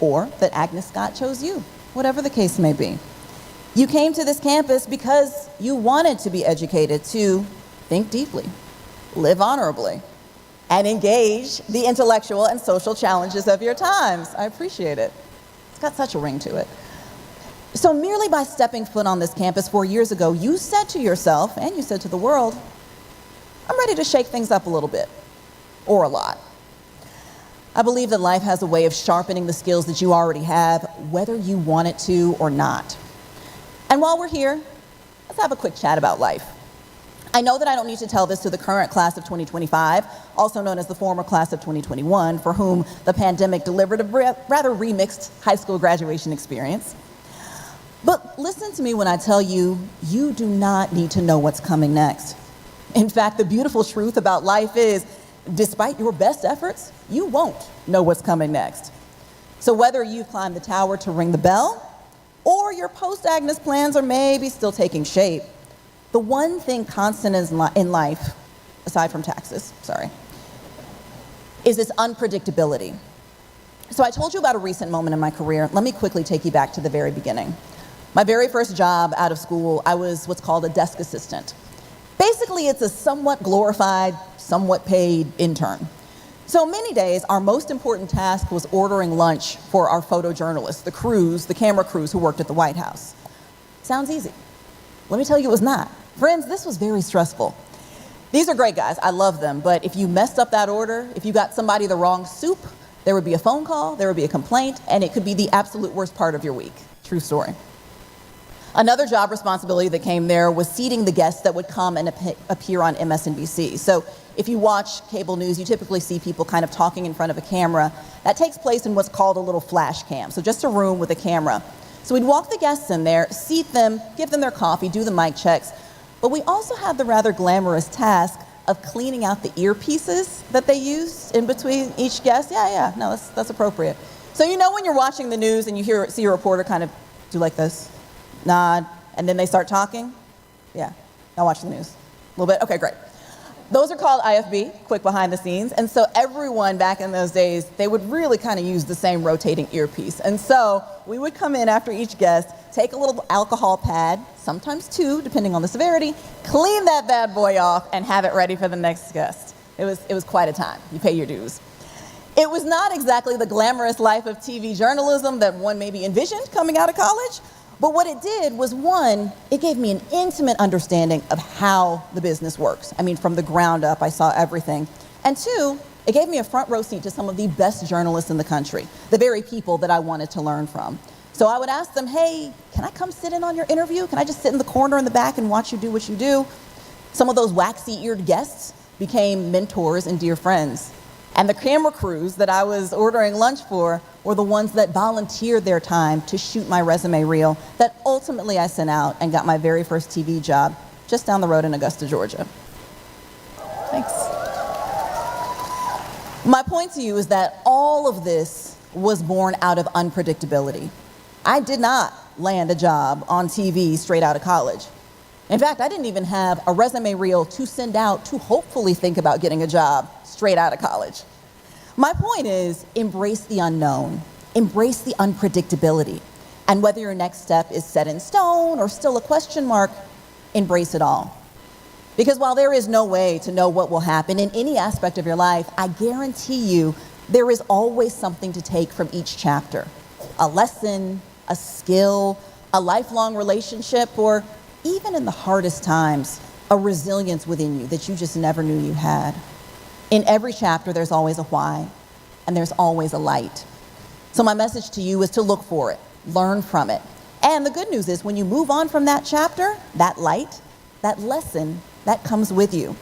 or that Agnes Scott chose you, whatever the case may be. You came to this campus because you wanted to be educated to think deeply, live honorably, and engage the intellectual and social challenges of your times. I appreciate it. It's got such a ring to it. So merely by stepping foot on this campus 4 years ago, you said to yourself, and you said to the world, I'm ready to shake things up a little bit, or a lot. I believe that life has a way of sharpening the skills that you already have, whether you want it to or not. And while we're here, let's have a quick chat about life. I know that I don't need to tell this to the current class of 2025, also known as the former class of 2021, for whom the pandemic delivered a rather remixed high school graduation experience. But listen to me when I tell you, you do not need to know what's coming next. In fact, the beautiful truth about life is, despite your best efforts, you won't know what's coming next. So whether you've climbed the tower to ring the bell, or your post-Agnes plans are maybe still taking shape, the one thing constant in life, aside from taxes, is this unpredictability. So I told you about a recent moment in my career. Let me quickly take you back to the very beginning. My very first job out of school, I was what's called a desk assistant. Basically, it's a somewhat glorified, somewhat paid intern. So many days, our most important task was ordering lunch for our photojournalists, the camera crews who worked at the White House. Sounds easy. Let me tell you, it was not. Friends, this was very stressful. These are great guys, I love them, but if you messed up that order, if you got somebody the wrong soup, there would be a phone call, there would be a complaint, and it could be the absolute worst part of your week. True story. Another job responsibility that came there was seating the guests that would come and appear on MSNBC. So if you watch cable news, you typically see people kind of talking in front of a camera. That takes place in what's called a little flash cam, so just a room with a camera. So we'd walk the guests in there, seat them, give them their coffee, do the mic checks, but we also had the rather glamorous task of cleaning out the earpieces that they used in between each guest. No, that's appropriate. So you know when you're watching the news and you see a reporter kind of do like this, nod, and then they start talking? Yeah, now watch the news. A little bit? Okay, great. Those are called IFB, quick behind the scenes. And so everyone back in those days, they would really kind of use the same rotating earpiece. And so we would come in after each guest, take a little alcohol pad, sometimes two, depending on the severity, clean that bad boy off, and have it ready for the next guest. It was quite a time. You pay your dues. It was not exactly the glamorous life of TV journalism that one maybe envisioned coming out of college. But what it did was, one, it gave me an intimate understanding of how the business works. I mean, from the ground up, I saw everything. And two, it gave me a front row seat to some of the best journalists in the country, the very people that I wanted to learn from. So I would ask them, hey, can I come sit in on your interview? Can I just sit in the corner in the back and watch you do what you do? Some of those waxy-eared guests became mentors and dear friends. And the camera crews that I was ordering lunch for were the ones that volunteered their time to shoot my resume reel that ultimately I sent out and got my very first TV job just down the road in Augusta, Georgia. Thanks. My point to you is that all of this was born out of unpredictability. I did not land a job on TV straight out of college. In fact, I didn't even have a resume reel to send out to hopefully think about getting a job straight out of college. My point is, embrace the unknown, embrace the unpredictability, and whether your next step is set in stone or still a question mark, embrace it all. Because while there is no way to know what will happen in any aspect of your life, I guarantee you there is always something to take from each chapter. A lesson, a skill, a lifelong relationship, or even in the hardest times, a resilience within you that you just never knew you had. In every chapter, there's always a why, and there's always a light. So my message to you is to look for it, learn from it. And the good news is when you move on from that chapter, that light, that lesson, that comes with you.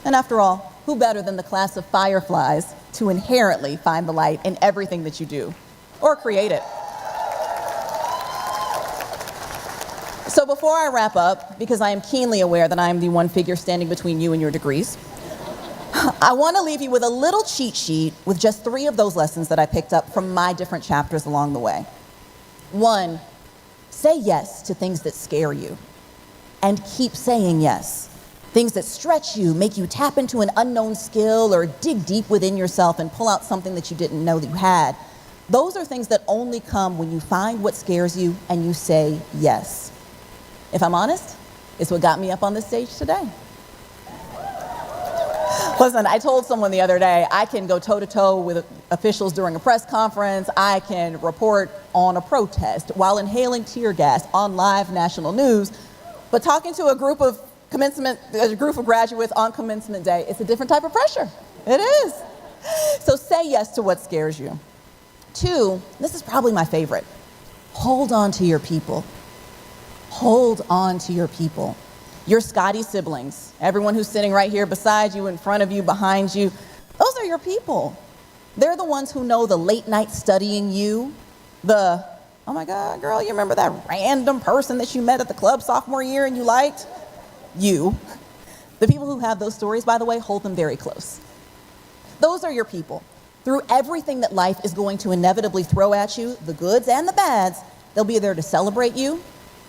And after all, who better than the class of fireflies to inherently find the light in everything that you do, or create it? So before I wrap up, because I am keenly aware that I am the one figure standing between you and your degrees, I want to leave you with a little cheat sheet with just 3 of those lessons that I picked up from my different chapters along the way. 1, say yes to things that scare you, and keep saying yes. Things that stretch you, make you tap into an unknown skill or dig deep within yourself and pull out something that you didn't know that you had. Those are things that only come when you find what scares you and you say yes. If I'm honest, it's what got me up on this stage today. Listen, I told someone the other day, I can go toe-to-toe with officials during a press conference. I can report on a protest while inhaling tear gas on live national news. But talking to a group of graduates on commencement day, it's a different type of pressure. It is. So say yes to what scares you. 2, this is probably my favorite. Hold on to your people. Hold on to your people. Your Scotty siblings, everyone who's sitting right here beside you, in front of you, behind you, those are your people. They're the ones who know the late night studying you, oh my God, girl, you remember that random person that you met at the club sophomore year and you liked? You. The people who have those stories, by the way, hold them very close. Those are your people. Through everything that life is going to inevitably throw at you, the goods and the bads, they'll be there to celebrate you,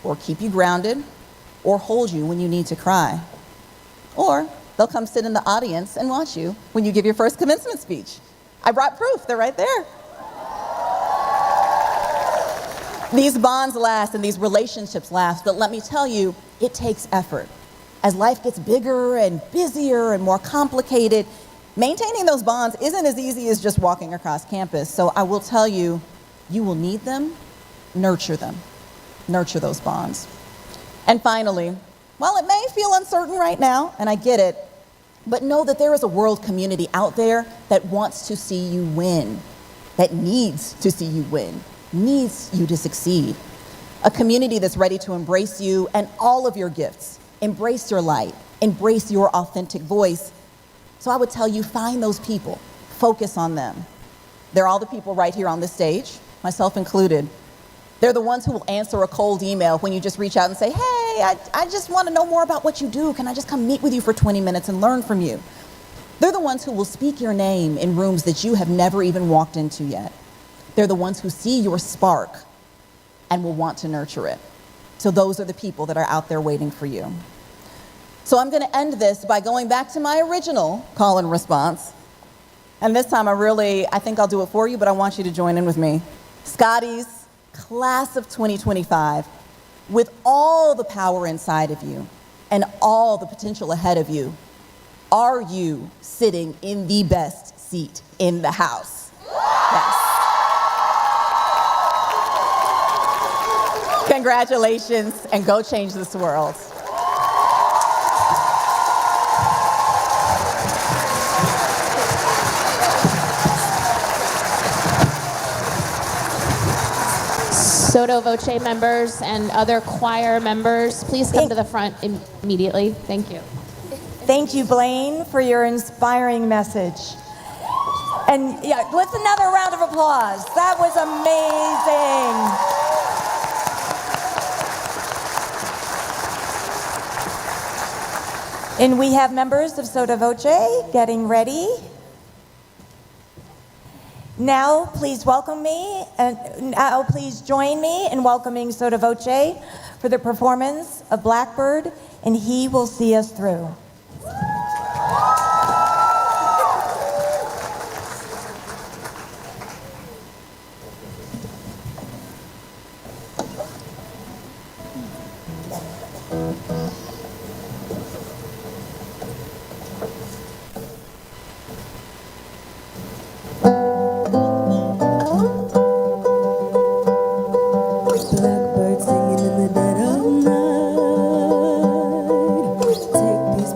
or keep you grounded, or hold you when you need to cry. Or they'll come sit in the audience and watch you when you give your first commencement speech. I brought proof, they're right there. These bonds last and these relationships last, but let me tell you, it takes effort. As life gets bigger and busier and more complicated, maintaining those bonds isn't as easy as just walking across campus. So I will tell you, you will need them, nurture those bonds. And finally, while it may feel uncertain right now, and I get it, but know that there is a world community out there that wants to see you win, that needs to see you win, needs you to succeed. A community that's ready to embrace you and all of your gifts, embrace your light, embrace your authentic voice. So I would tell you, find those people, focus on them. They're all the people right here on this stage, myself included. They're the ones who will answer a cold email when you just reach out and say, hey, I just want to know more about what you do. Can I just come meet with you for 20 minutes and learn from you? They're the ones who will speak your name in rooms that you have never even walked into yet. They're the ones who see your spark and will want to nurture it. So those are the people that are out there waiting for you. So I'm going to end this by going back to my original call and response. And this time I think I'll do it for you, but I want you to join in with me. Scotty's class of 2025, with all the power inside of you and all the potential ahead of you, are you sitting in the best seat in the house? Yes. Congratulations, and go change this world. Sotto Voce members and other choir members, please come to the front immediately. Thank you. Thank you, Blayne, for your inspiring message. And yeah, let's another round of applause. That was amazing. And we have members of Sotto Voce getting ready. Now, please welcome me, and now please join me in welcoming Sotto Voce for the performance of Blackbird, and he will see us through. Blackbird singing in the dead of night. Take these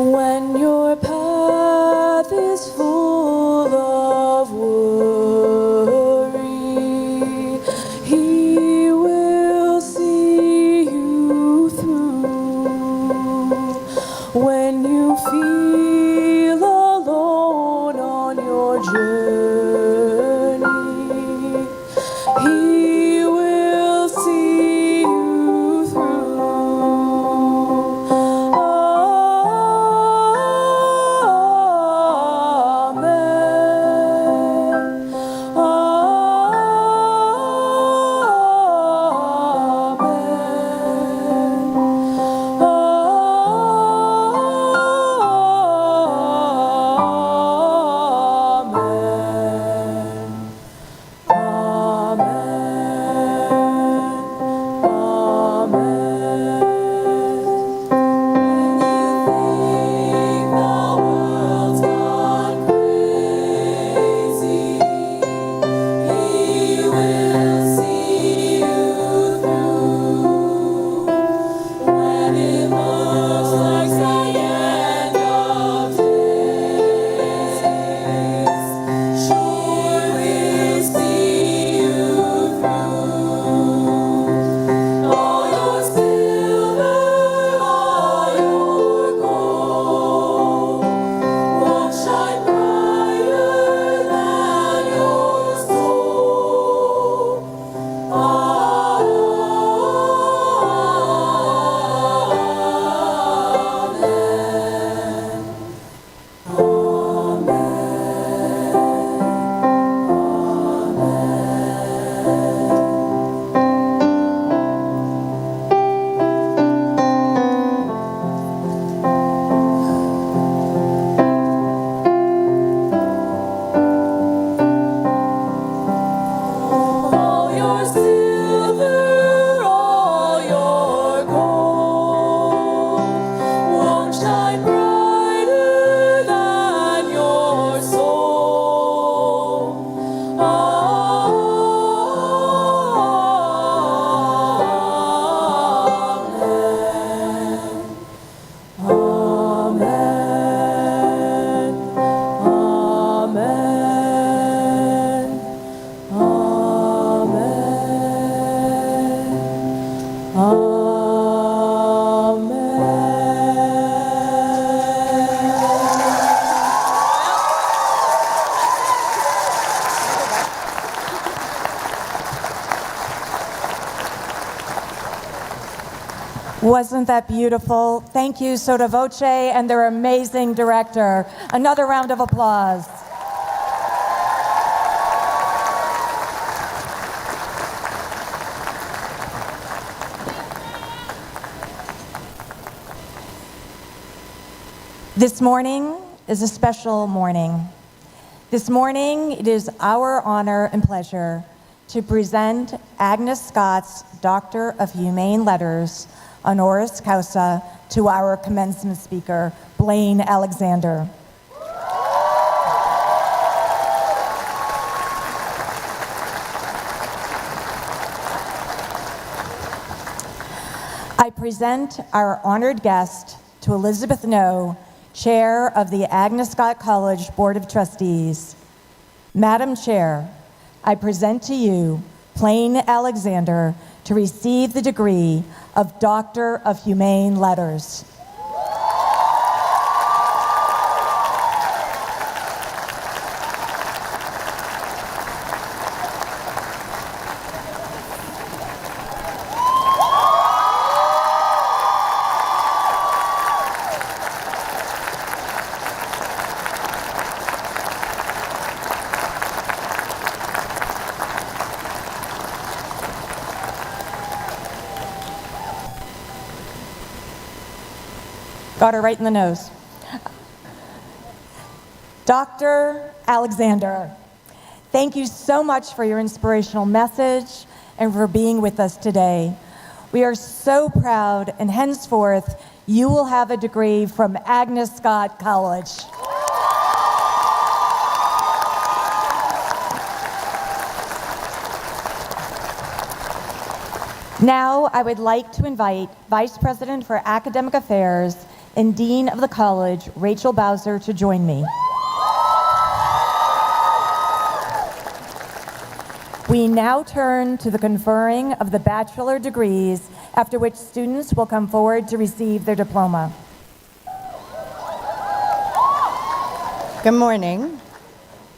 When your path is full of worry, He will see you through. When you feel alone on your journey, He will see you through. Wasn't that beautiful? Thank you, Sotto Voce, and their amazing director. Another round of applause. This morning is a special morning. This morning, it is our honor and pleasure to present Agnes Scott's Doctor of Humane Letters, honoris causa, to our commencement speaker, Blayne Alexander. I present our honored guest to Elizabeth No, Chair of the Agnes Scott College Board of Trustees. Madam Chair, I present to you Blayne Alexander to receive the degree of Doctor of Humane Letters. Got her right in the nose. Dr. Alexander, thank you so much for your inspirational message and for being with us today. We are so proud, and henceforth, you will have a degree from Agnes Scott College. Now, I would like to invite Vice President for Academic Affairs and Dean of the College, Rachel Bowser, to join me. We now turn to the conferring of the bachelor degrees, after which students will come forward to receive their diploma. Good morning.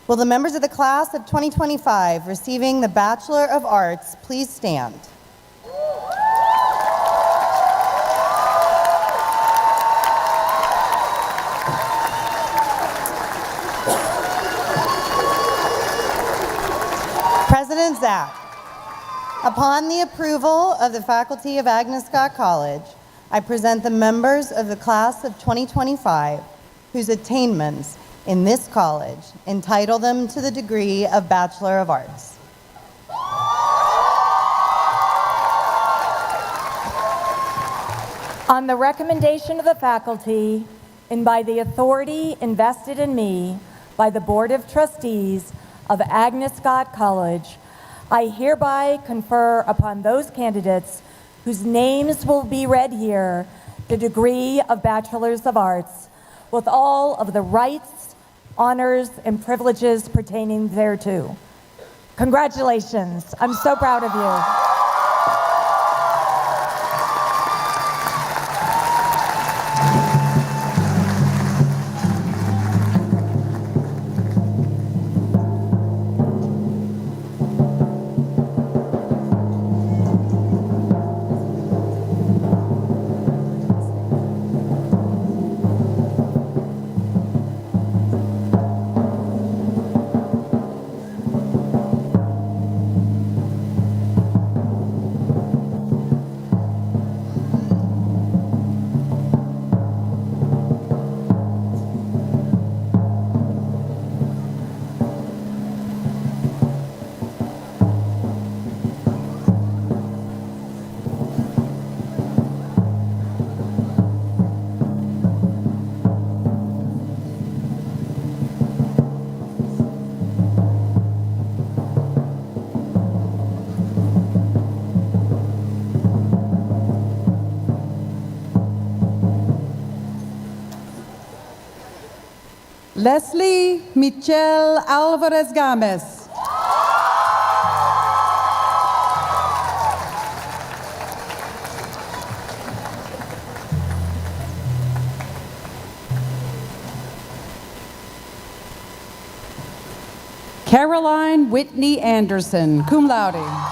Will the members of the class of 2025 receiving the Bachelor of Arts please stand? President Zach, upon the approval of the faculty of Agnes Scott College, I present the members of the class of 2025 whose attainments in this college entitle them to the degree of Bachelor of Arts. On the recommendation of the faculty and by the authority invested in me by the Board of Trustees of Agnes Scott College, I hereby confer upon those candidates whose names will be read here the degree of Bachelors of Arts with all of the rights, honors, and privileges pertaining thereto. Congratulations. I'm so proud of you. Leslie Michelle Alvarez Gomez. Caroline Whitney Anderson, cum laude.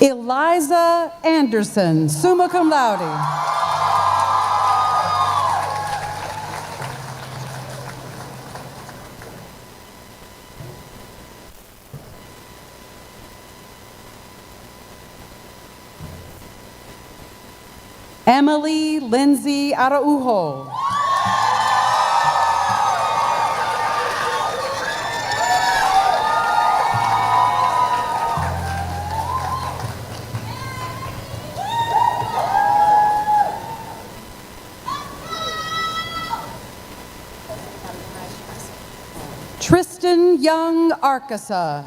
Eliza Anderson, summa cum laude. Emily Lindsay Araujo. Tristan Young Arcasa.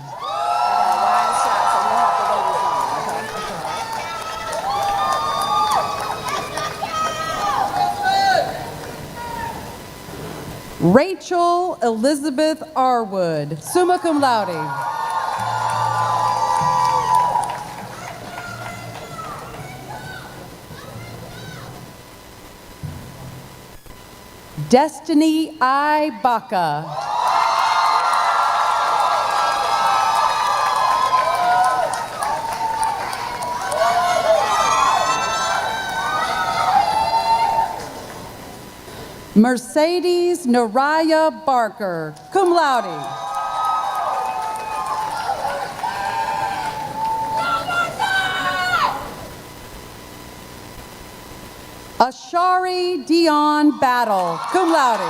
Rachel Elizabeth Arwood, summa cum laude. Destiny I. Baca. Mercedes Naraya Barker, cum laude. Ashari Dion Battle, cum laude.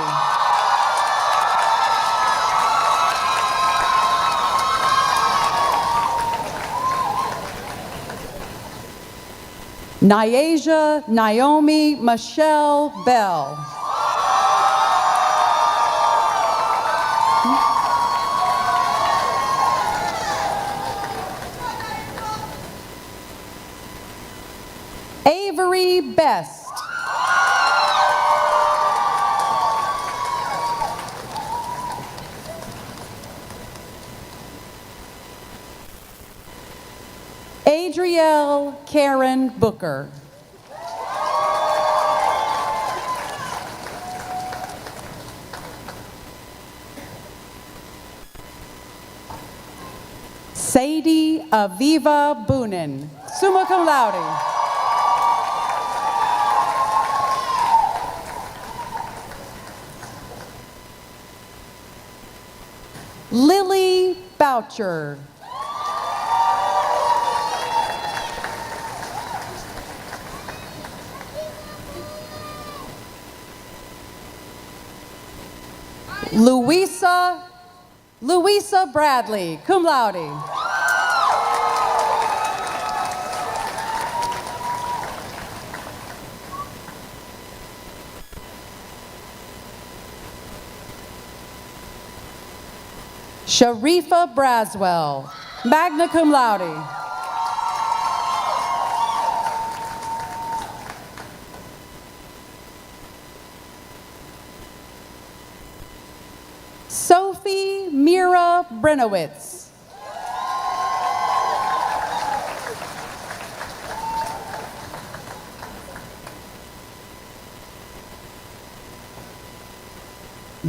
Nyasia Naomi Michelle Bell. Avery Best. Adrielle Karen Booker. Sadie Aviva Boonin, summa cum laude. Lily Boucher. Louisa Bradley, cum laude. Sharifa Braswell, magna cum laude. Sophie Mira Brenowitz.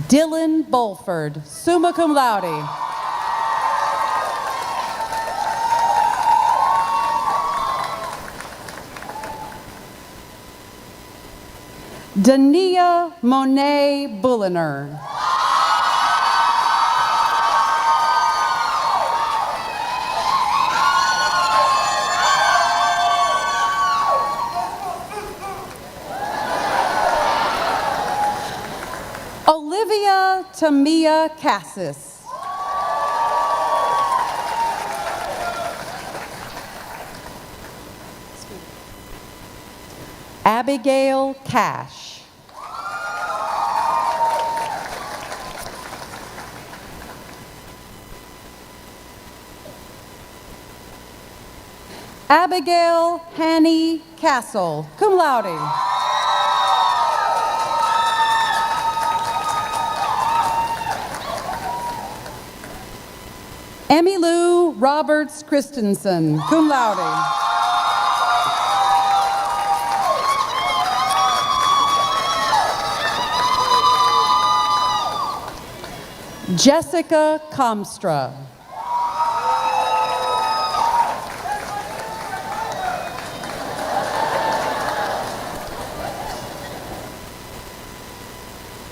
Dylan Bulford, summa cum laude. Dania Monet Bulliner. Olivia Tamia Cassis. Abigail Cash. Abigail Hanny Castle, cum laude. Emmy Lou Roberts Christensen, cum laude. Jessica Comstra.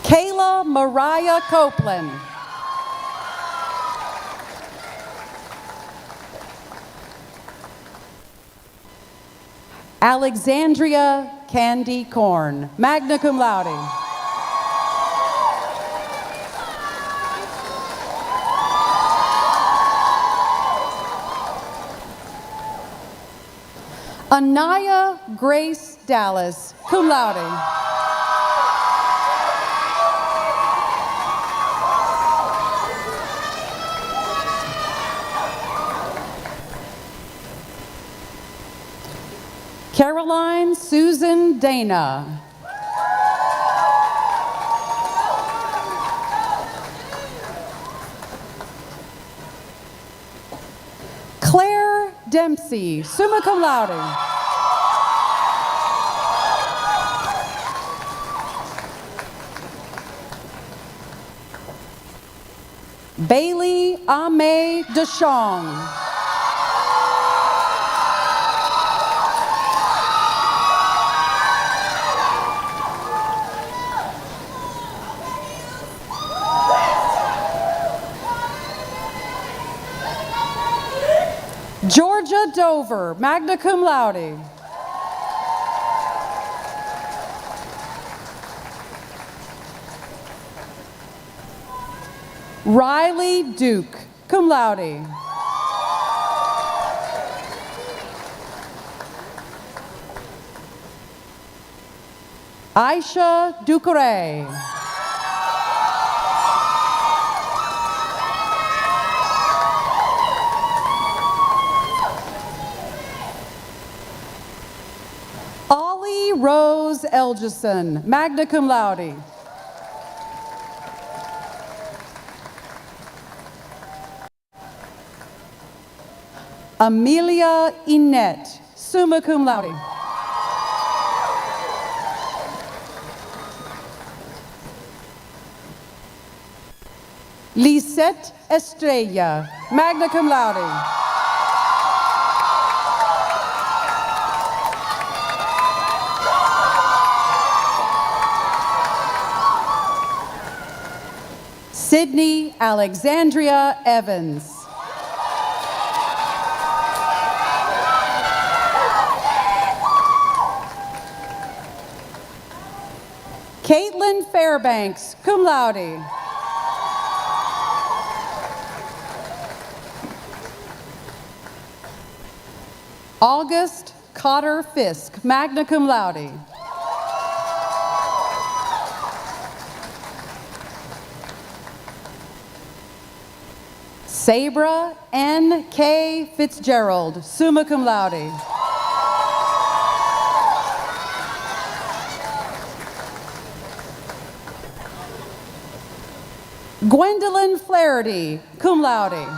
Kayla Mariah Copeland. Alexandria Candy Korn, magna cum laude. Anaya Grace Dallas, cum laude. Caroline Susan Dana. Claire Dempsey, summa cum laude. Bailey Ame DeShong. Georgia Dover, magna cum laude. Riley Duke, cum laude. Aisha Ducre. Ollie Rose Elgison, magna cum laude. Amelia Inette, summa cum laude. Lisette Estrella, magna cum laude. Sydney Alexandria Evans. Caitlin Fairbanks, cum laude. August Cotter Fisk, magna cum laude. Sabra N. K. Fitzgerald, summa cum laude. Gwendolyn Flaherty, cum laude.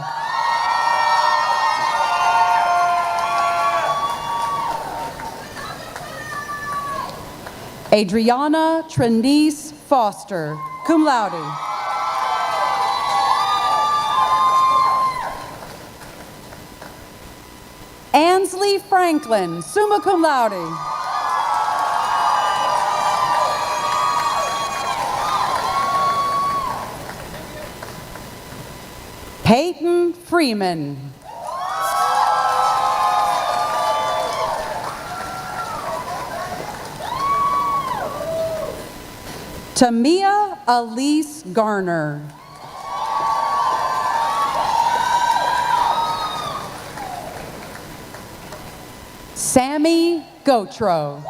Adriana Trenice Foster, cum laude. Ansley Franklin, summa cum laude. Peyton Freeman. Tamia Elise Garner. Sammy Gotro.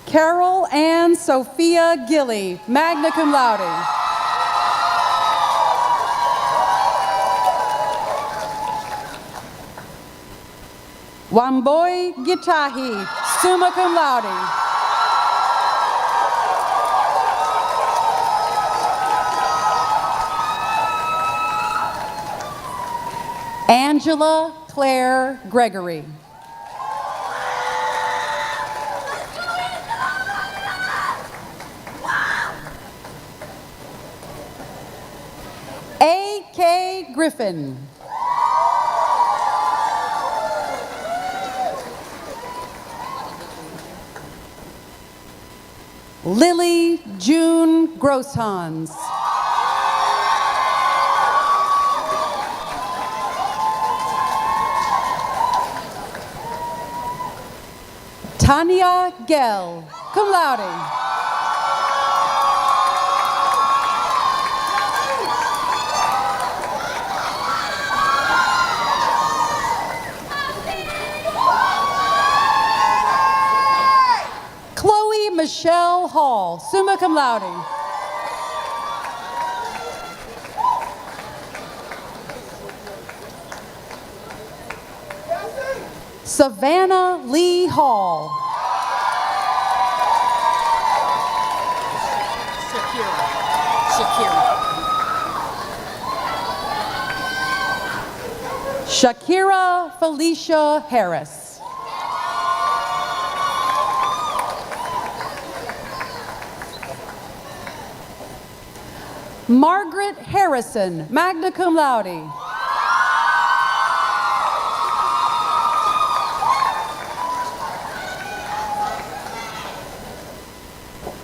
Carol Ann Sophia Gilly, magna cum laude. Wamboy Gitahi, summa cum laude. Angela Claire Gregory. A.K. Griffin. Lily June Grosshans. Tanya Gell, cum laude. Chloe Michelle Hall, summa cum laude. Savannah Lee Hall. Shakira Felicia Harris. Margaret Harrison, magna cum laude.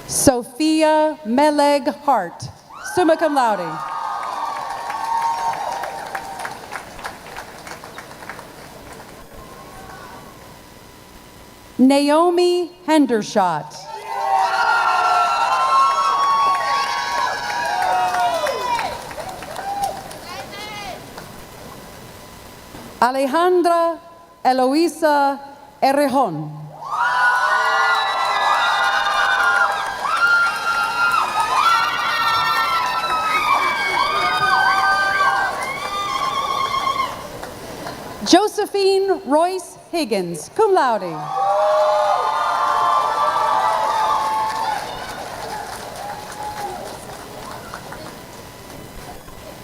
Sophia Meleg Hart, summa cum laude. Naomi Hendershot. Alejandra Eloisa Errejon. Josephine Royce Higgins, cum laude.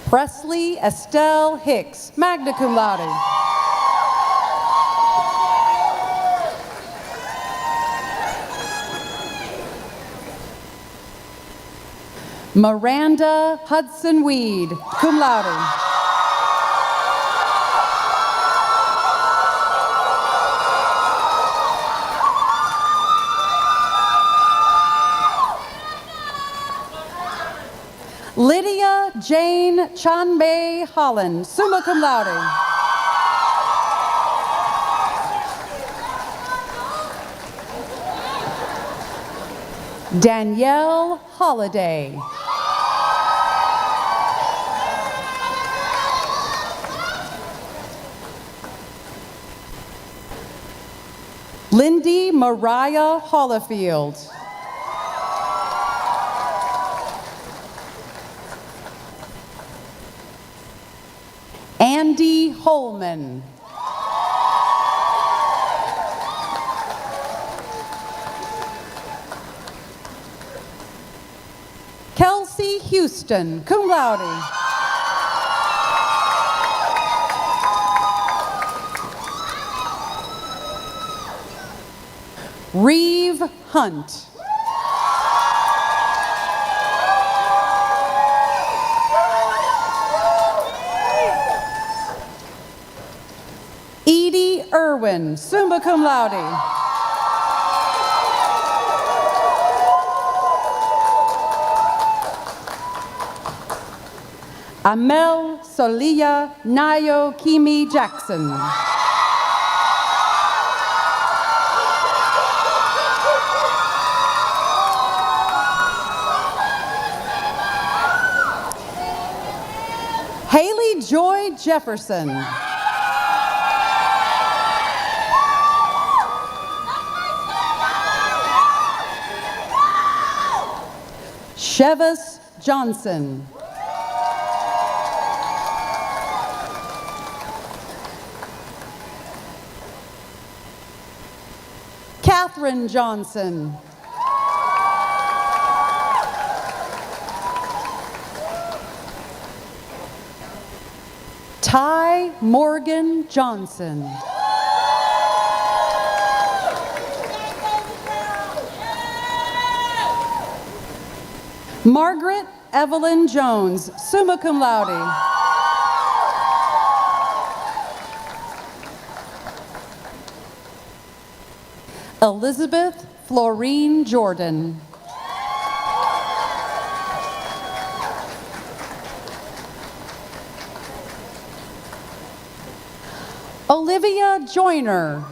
Presley Estelle Hicks, magna cum laude. Miranda Hudson Weed, cum laude. Lydia Jane Chanmei Holland, summa cum laude. Danielle Holiday. Lindy Mariah Hollifield. Andy Holman. Kelsey Houston, cum laude. Reeve Hunt. Edie Irwin, summa cum laude. Amel Solia Nayo Kimi Jackson. Haley Joy Jefferson. Shevis Johnson. Catherine Johnson. Ty Morgan Johnson. Margaret Evelyn Jones, summa cum laude. Elizabeth Florine Jordan. Olivia Joyner.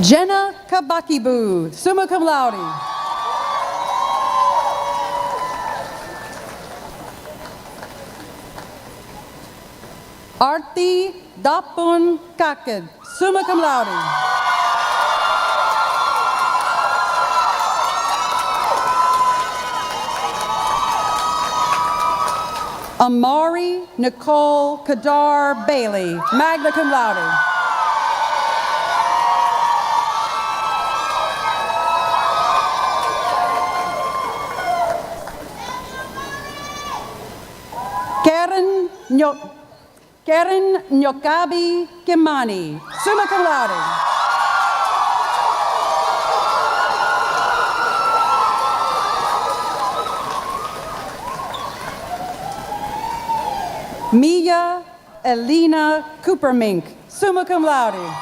Jenna Kabakibu, summa cum laude. Arti Dapun Kakid, summa cum laude. Amari Nicole Kadar Bailey, magna cum laude. Karen Nyokabi Kimani, summa cum laude. Mia Elena Coopermink, summa cum laude.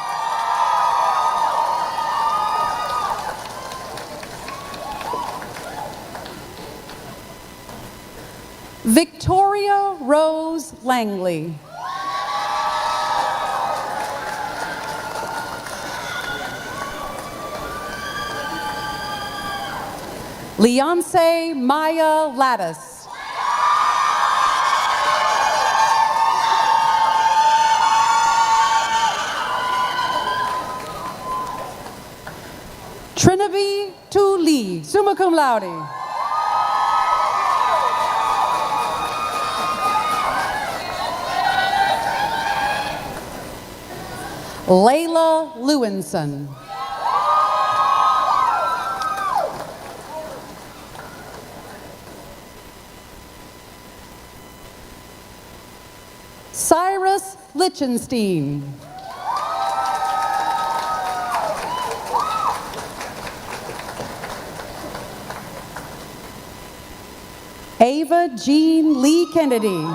Victoria Rose Langley. Leonce Maya Lattis. Trinaby Tu Lee, summa cum laude. Layla Lewinson. Cyrus Lichtenstein. Ava Jean Lee Kennedy.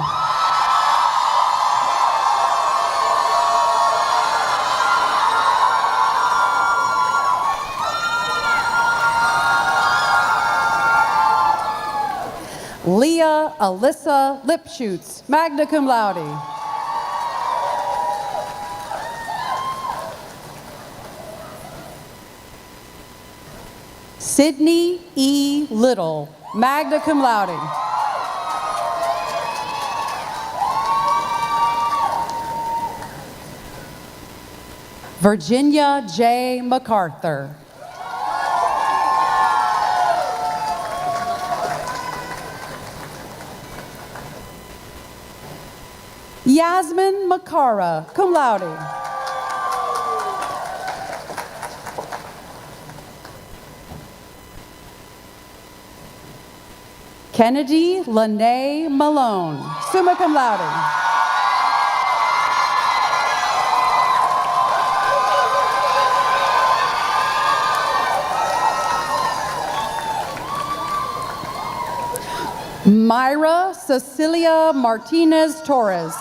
Leah Alyssa Lipschutz, magna cum laude. Sydney E. Little, magna cum laude. Virginia J. MacArthur. Yasmin Makara, cum laude. Kennedy Lene Malone, summa cum laude. Myra Cecilia Martinez Torres.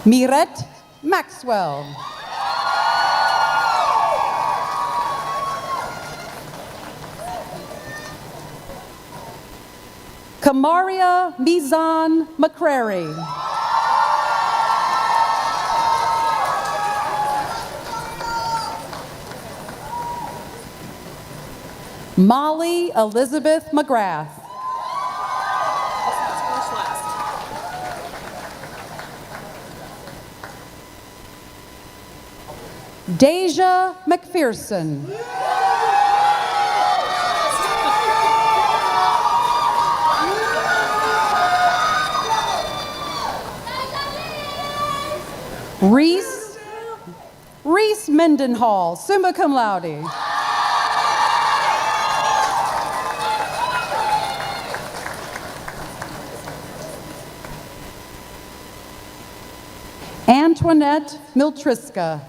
Mirette Maxwell. Kamaria Mizan McCrary. Molly Elizabeth McGrath. Deja McPherson. Reese Mendenhall, summa cum laude. Antoinette Miltriska.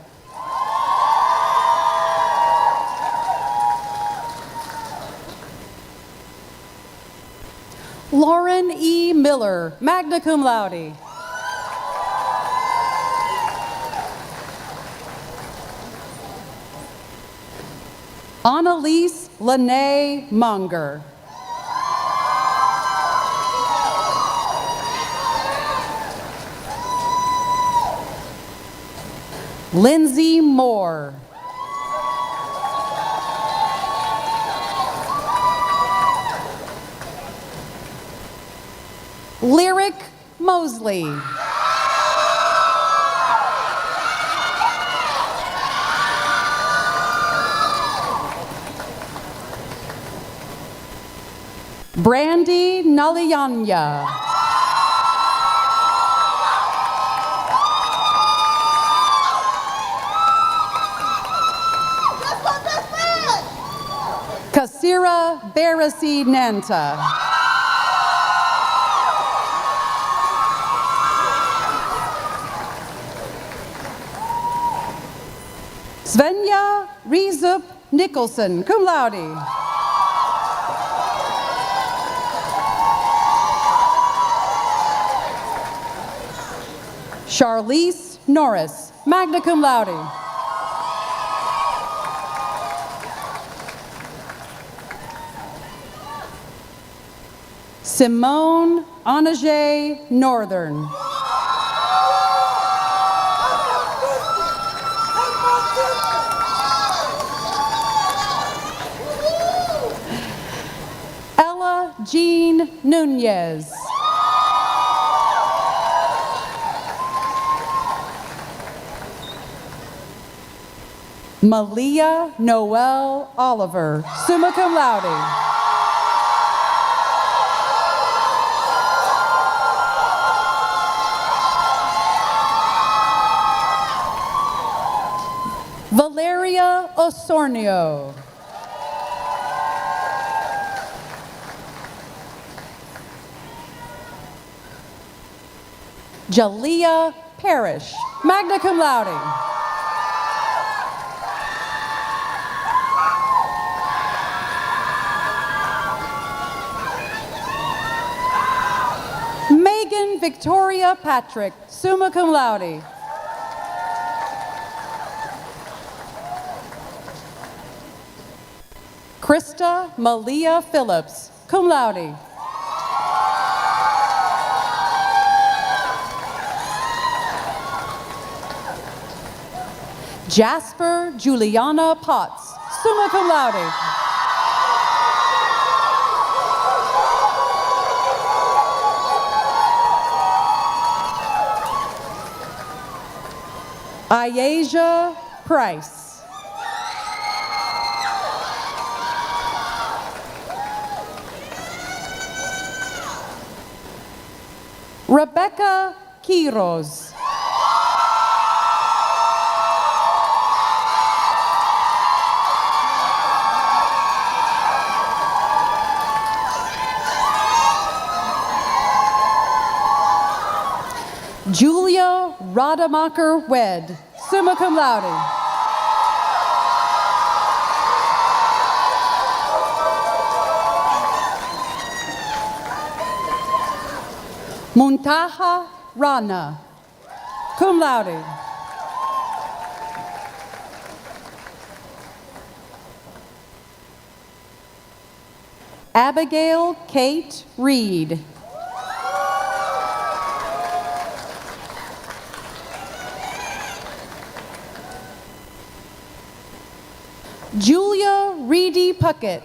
Lauren E. Miller, magna cum laude. Annalise Lene Munger. Lindsay Moore. Lyric Mosley. Brandy Nalayanya. Kasira Barasi Nanta. Svenja Rizup Nicholson, cum laude. Charlize Norris, magna cum laude. Simone Anage Northern. Jean Nunez. Malia Noel Oliver, summa cum laude. Valeria Osornio. Jalea Parrish, magna cum laude. Megan Victoria Patrick, summa cum laude. Krista Malia Phillips, cum laude. Jasper Juliana Potts, summa cum laude. Ayasia Price. Rebecca Quiroz. Julia Rademacher Wed, summa cum laude. Muntaha Rana, cum laude. Abigail Kate Reed. Julia Reedy Puckett.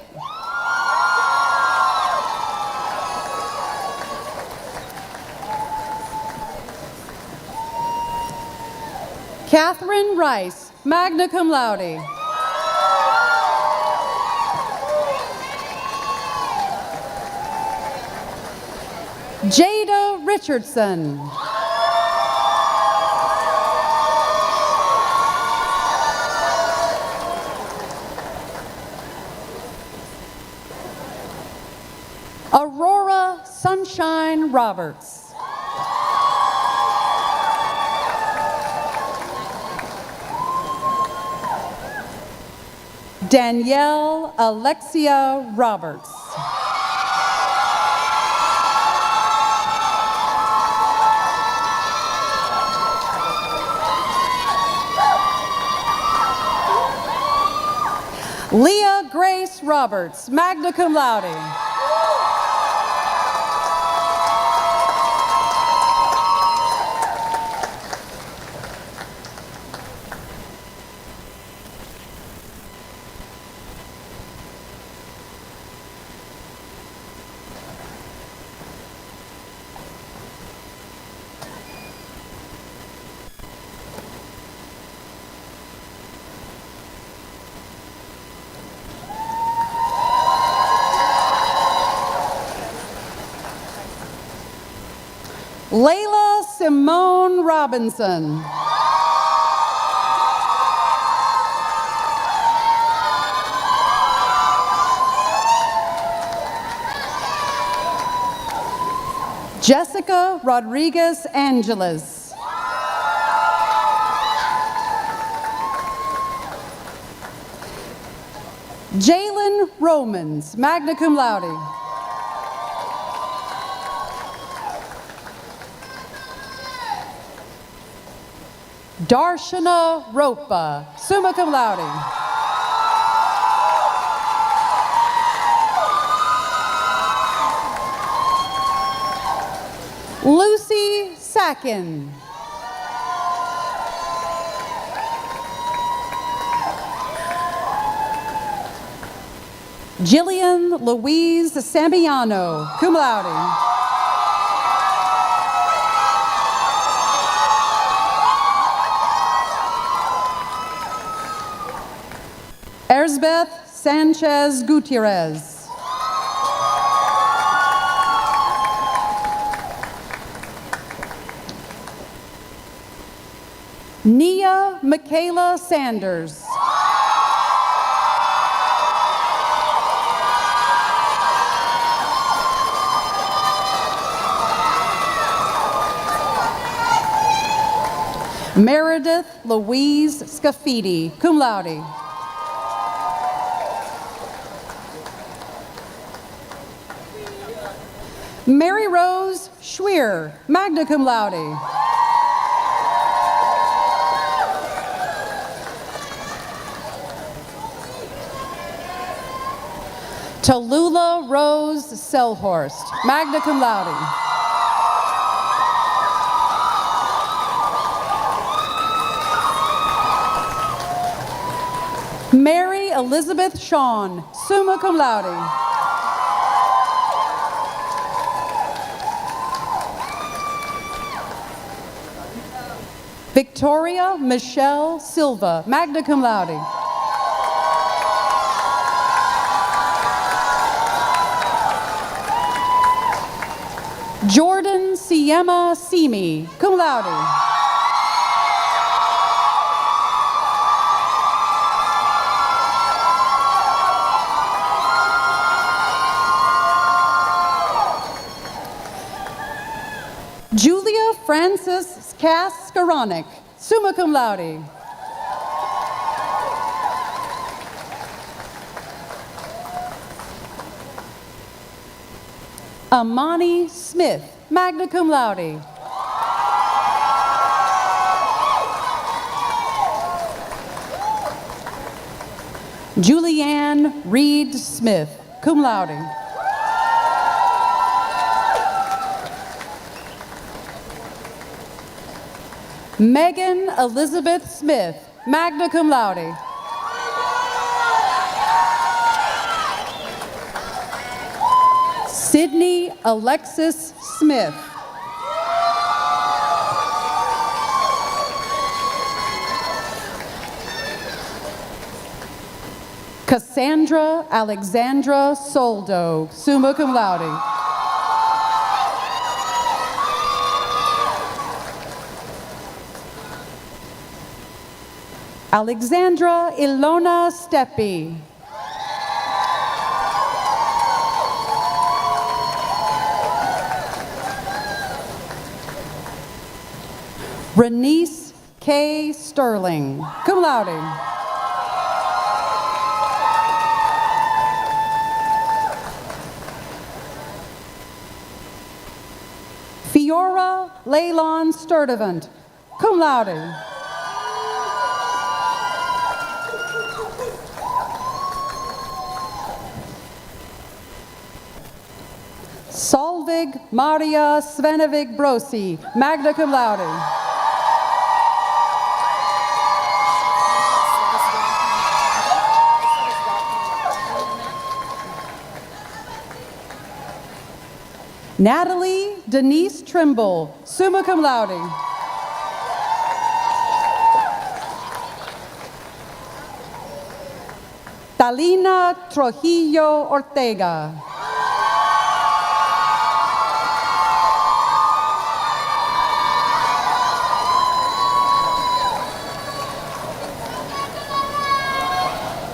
Catherine Rice, magna cum laude. Jada Richardson. Aurora Sunshine Roberts. Danielle Alexia Roberts. Leah Grace Roberts, magna cum laude. Layla Simone Robinson. Jessica Rodriguez Angeles. Jalen Romans, magna cum laude. Darshana Ropa, summa cum laude. Lucy Sacken. Jillian Louise Sambiano, cum laude. Erzbeth Sanchez Gutierrez. Nia Michaela Sanders. Meredith Louise Scafidi, cum laude. Mary Rose Schweer, magna cum laude. Tallulah Rose Selhorst, magna cum laude. Mary Elizabeth Shawn, summa cum laude. Victoria Michelle Silva, magna cum laude. Jordan Siema Simi, cum laude. Julia Frances Cass Skoranek, summa cum laude. Amani Smith, magna cum laude. Julianne Reed Smith, cum laude. Megan Elizabeth Smith, magna cum laude. Sydney Alexis Smith. Cassandra Alexandra Soldo, summa cum laude. Alexandra Ilona Steppi. Renice K. Sterling, cum laude. Fiora Leylon Sturdivant, cum laude. Solvig Maria Svenovic Brosi, magna cum laude. Natalie Denise Trimble, summa cum laude. Talina Trujillo Ortega.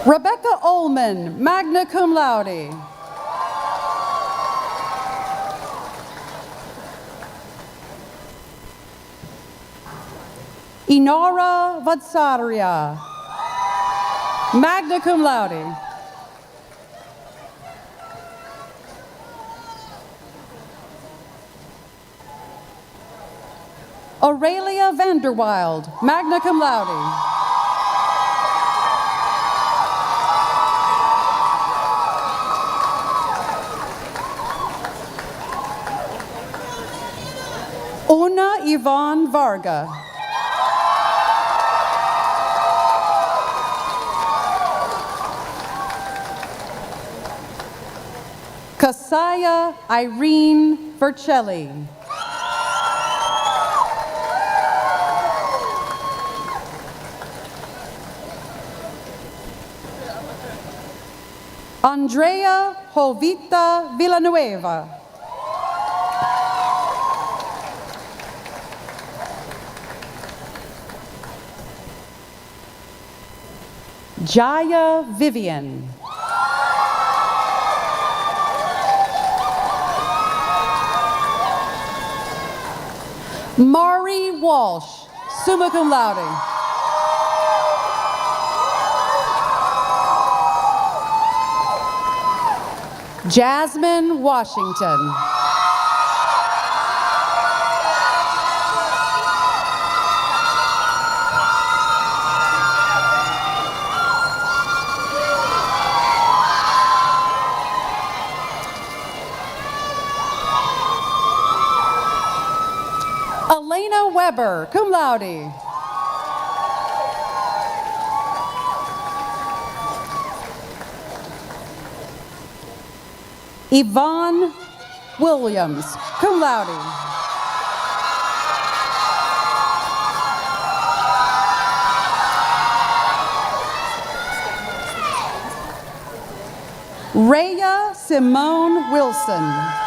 Rebecca Ullman, magna cum laude. Inara Vatsaria, magna cum laude. Aurelia Vanderwild, magna cum laude. Una Yvonne Varga. Kasaya Irene Vercelli. Andrea Jovita Villanueva. Jaya Vivian. Mari Walsh, summa cum laude. Jasmine Washington. Elena Weber, cum laude. Yvonne Williams, cum laude. Rhea Simone Wilson.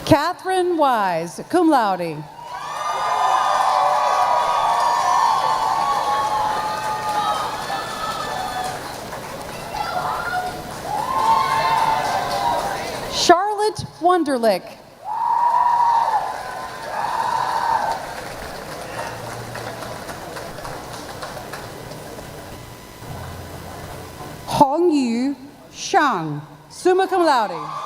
Catherine Wise, cum laude. Charlotte Wunderlich. Hongyu Shang, summa cum laude.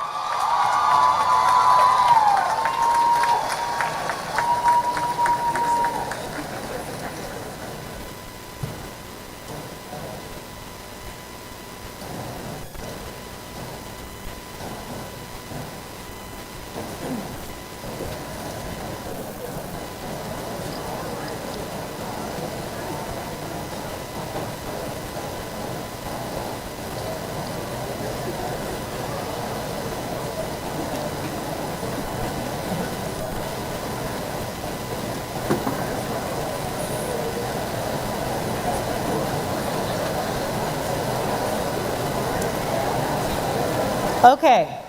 Okay.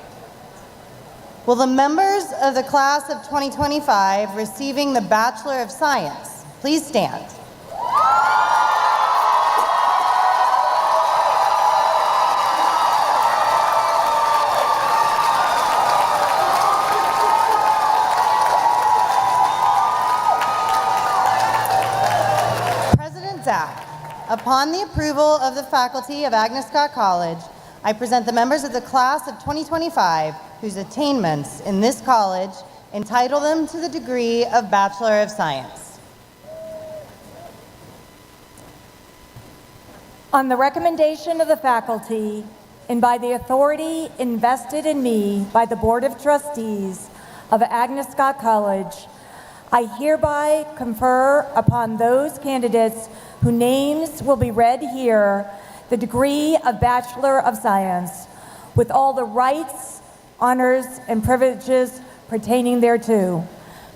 Will the members of the class of 2025 receiving the Bachelor of Science please stand? President Zach, upon the approval of the faculty of Agnes Scott College, I present the members of the class of 2025 whose attainments in this college entitle them to the degree of Bachelor of Science. On the recommendation of the faculty and by the authority invested in me by the Board of Trustees of Agnes Scott College, I hereby confer upon those candidates whose names will be read here the degree of Bachelor of Science, with all the rights, honors, and privileges pertaining thereto.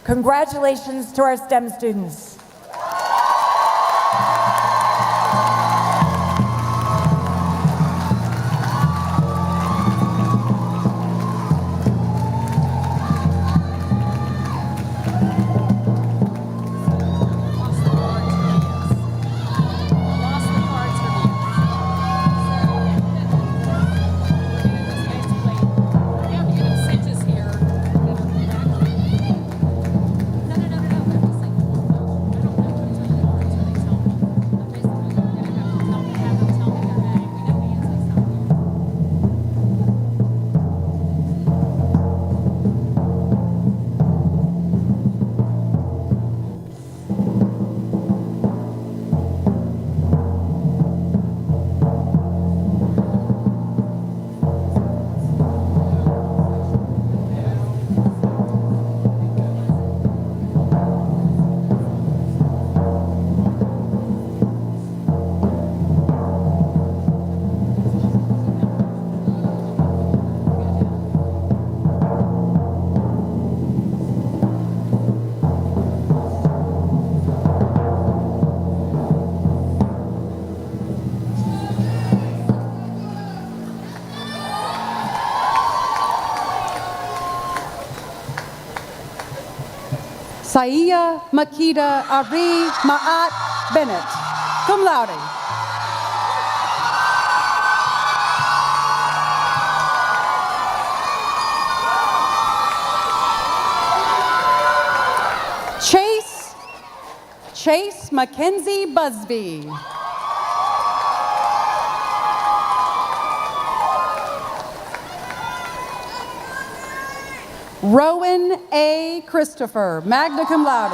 Congratulations to our STEM students. Saia Makita Ari Ma'at Bennett, cum laude. Chase Mackenzie Busby. Rowan A. Christopher, magna cum laude.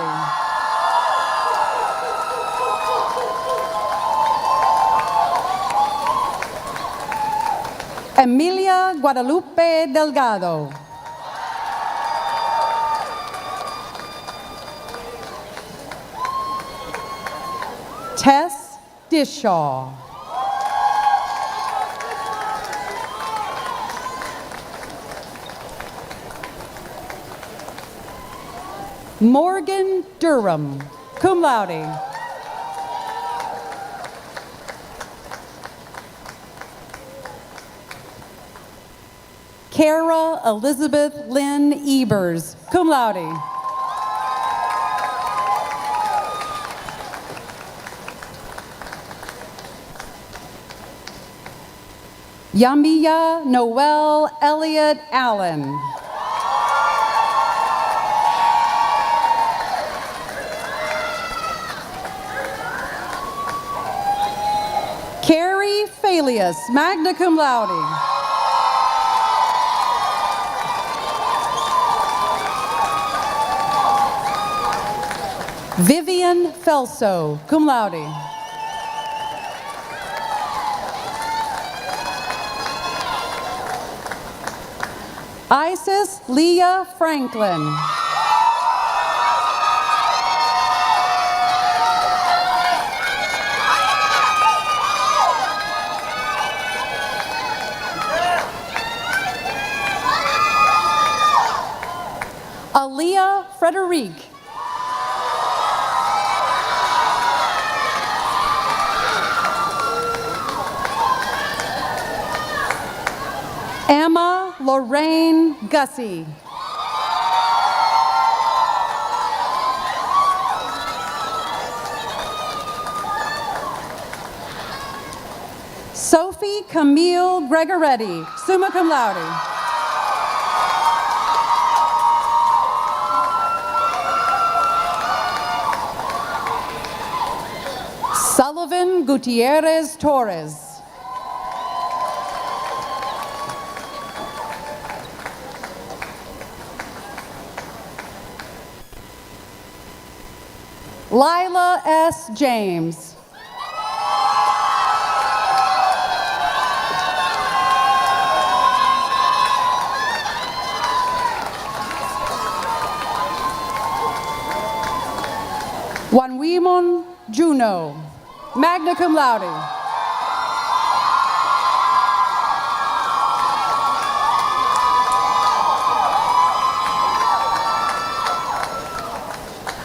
Emilia Guadalupe Delgado. Tess Dishaw. Morgan Durham, cum laude. Kara Elizabeth Lynn Ebers, cum laude. Yamiya Noel Elliott Allen. Carrie Falius, magna cum laude. Vivian Felso, cum laude. Isis Leah Franklin. Aaliyah Frederique. Emma Lorraine Gussie. Sophie Camille Gregoretti, summa cum laude. Sullivan Gutierrez Torres. Lila S. James. Wanwimon Juno, magna cum laude.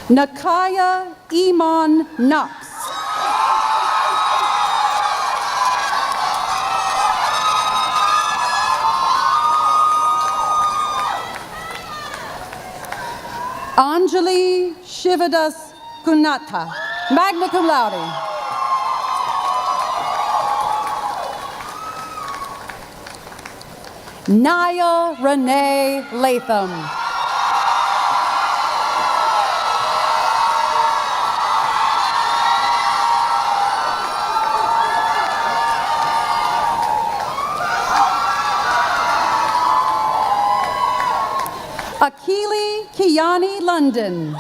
Nakaya Iman Knox. Anjali Shivadas Kunata, magna cum laude. Naya Renee Latham. Akili Kiani London.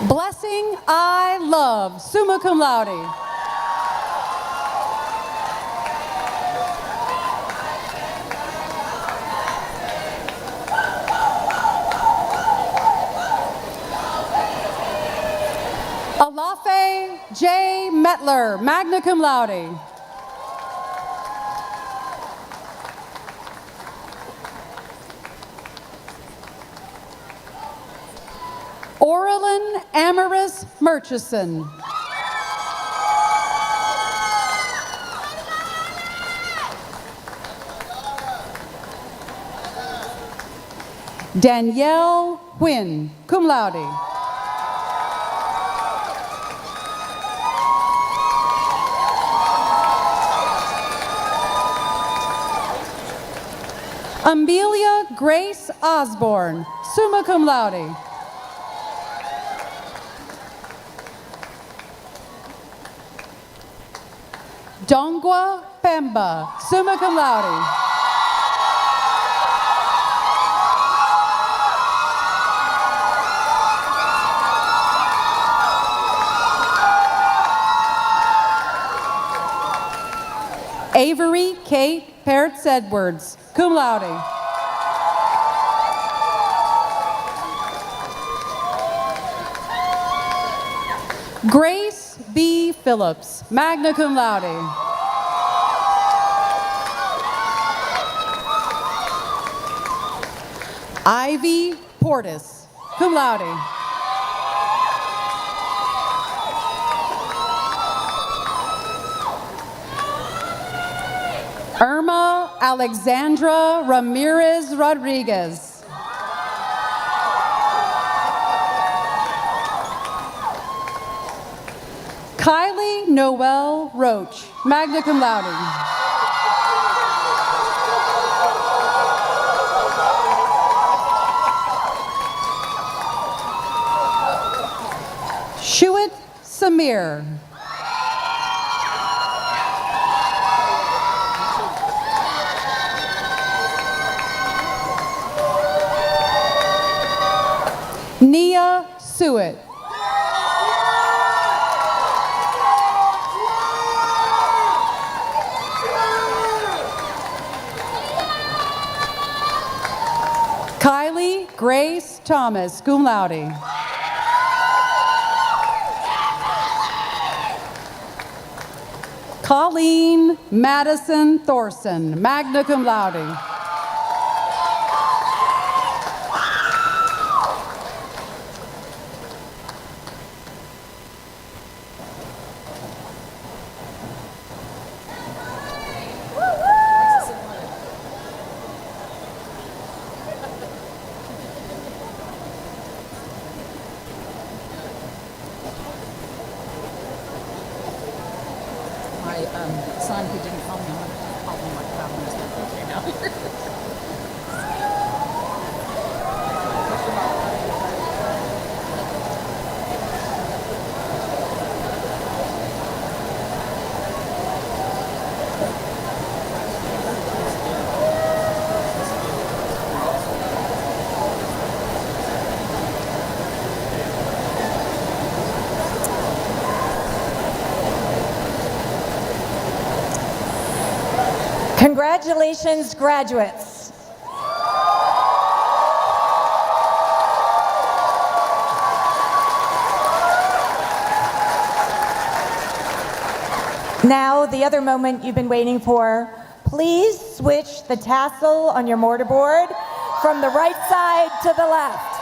Blessing I Love, summa cum laude. Alafe J. Metler, magna cum laude. Orlin Amaris Murchison. Danielle Huynh, cum laude. Amelia Grace Osborne, summa cum laude. Dongwa Pemba, summa cum laude. Avery Kate Peretz Edwards, cum laude. Grace B. Phillips, magna cum laude. Ivy Portis, cum laude. Irma Alexandra Ramirez Rodriguez. Kylie Noel Roach, magna cum laude. Shuit Samir. Nia Suet. Kylie Grace Thomas, cum laude. Colleen Madison Thorson, magna cum laude. Son who didn't call me, I'm going to call him like that when it's okay now. Congratulations, graduates. Now, the other moment you've been waiting for. Please switch the tassel on your mortarboard from the right side to the left.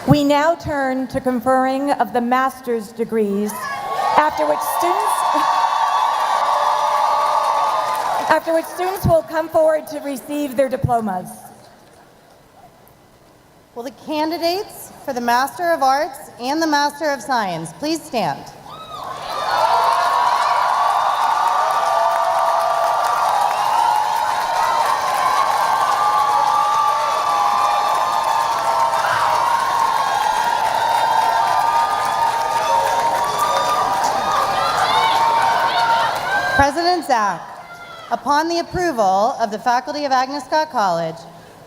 We now turn to conferring of the master's degrees, after which students will come forward to receive their diplomas. Will the candidates for the Master of Arts and the Master of Science please stand? President Zach, upon the approval of the faculty of Agnes Scott College,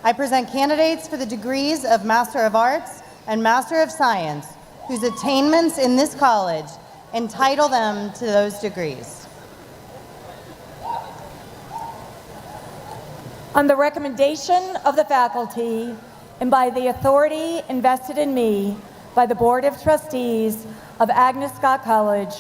I present candidates for the degrees of Master of Arts and Master of Science whose attainments in this college entitle them to those degrees. On the recommendation of the faculty and by the authority invested in me by the Board of Trustees of Agnes Scott College,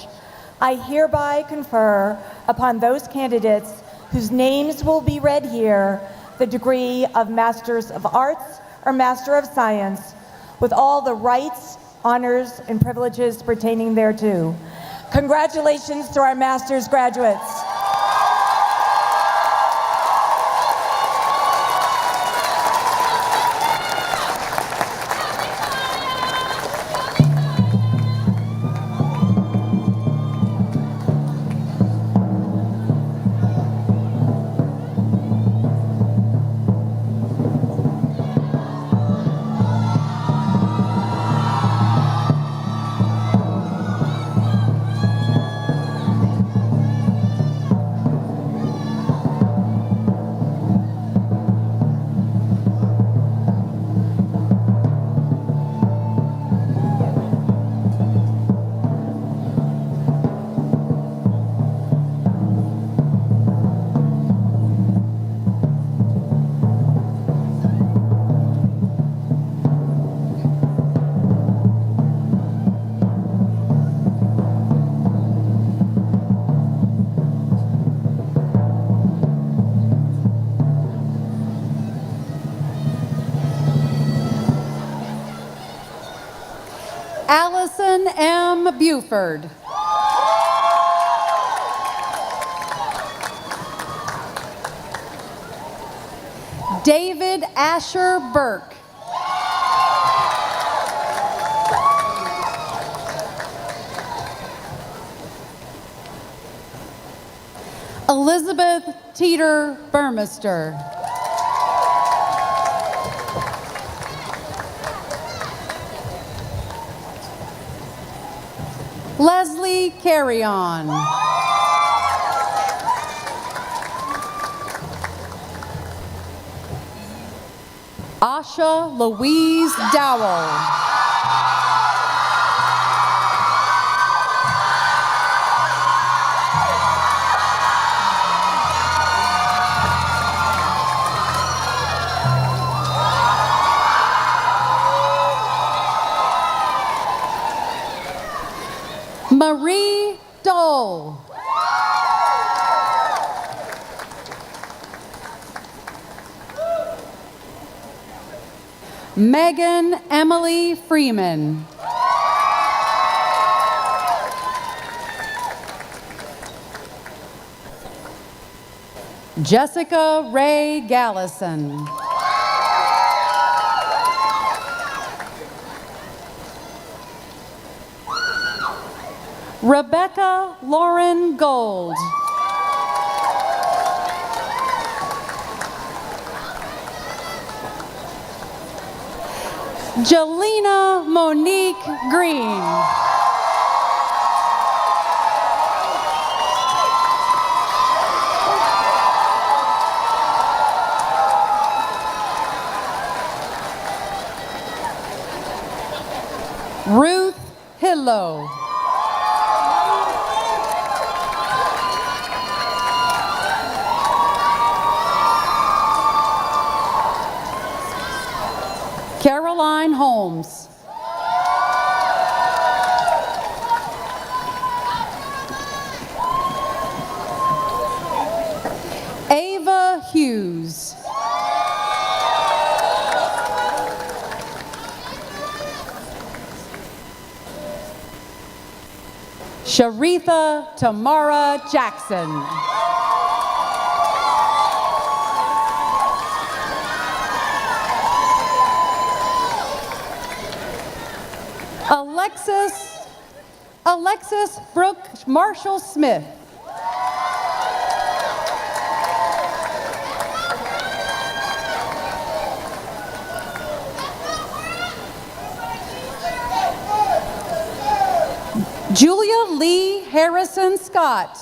I hereby confer upon those candidates whose names will be read here the degree of Master's of Arts or Master of Science with all the rights, honors, and privileges pertaining thereto. Congratulations to our master's graduates. Allison M. Buford. David Asher Burke. Elizabeth Teeter Burmester. Leslie Carrion. Asha Louise Dowell. Marie Dole. Megan Emily Freeman. Jessica Ray Gallison. Rebecca Lauren Gold. Jelena Monique Green. Ruth Hillow. Caroline Holmes. Ava Hughes. Sharitha Tamara Jackson. Alexis Brooke Marshall Smith. Julia Lee Harrison Scott.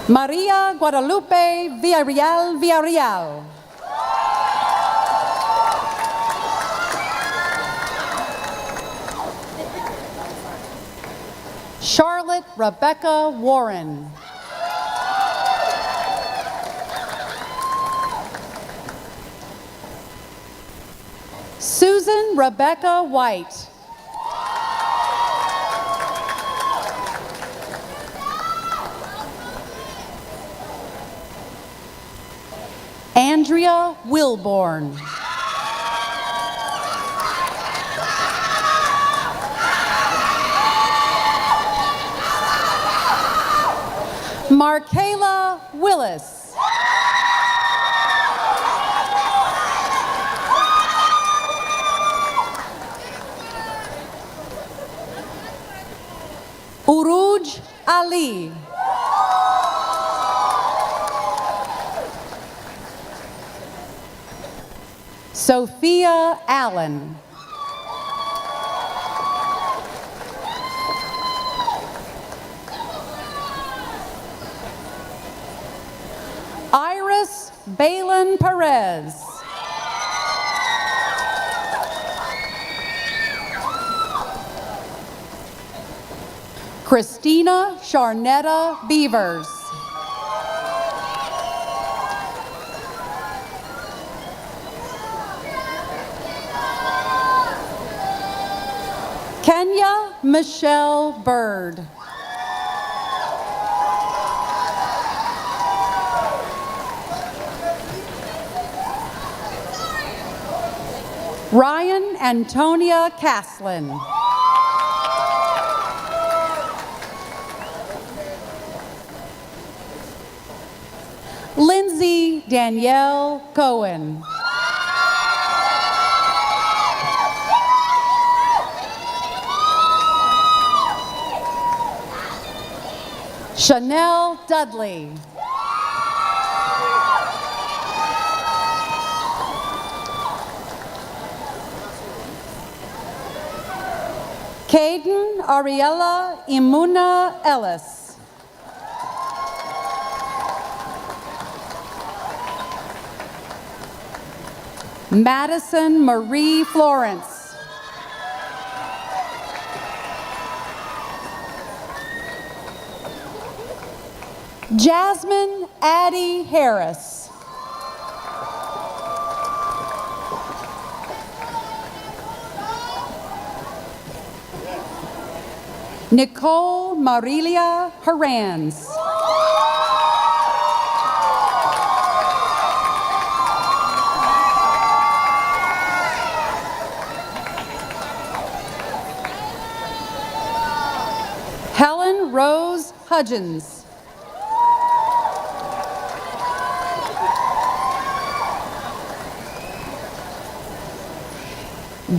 Maria Guadalupe Villarreal. Charlotte Rebecca Warren. Susan Rebecca White. Andrea Wilborn. Markayla Willis. Uruj Ali. Sophia Allen. Iris Balin Perez. Christina Sharnetta Beavers. Kenya Michelle Bird. Ryan Antonia Caslin. Lindsay Danielle Cohen. Chanel Dudley. Caden Ariella Imuna Ellis. Madison Marie Florence. Jasmine Addie Harris. Nicole Marilia Harans. Helen Rose Hudgens.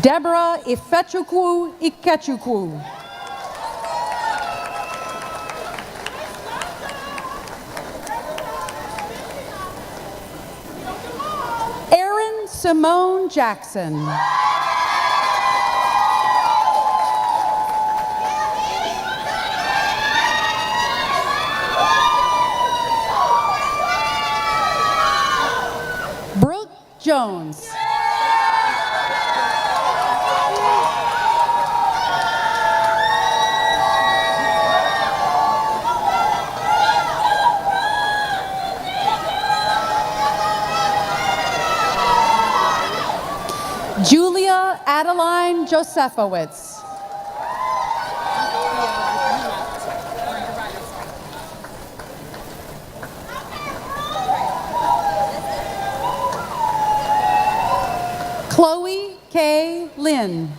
Deborah Ifechukwu Ikechukwu. Erin Simone Jackson. Brooke Jones. Julia Adeline Josephowitz. Chloe K. Lynn.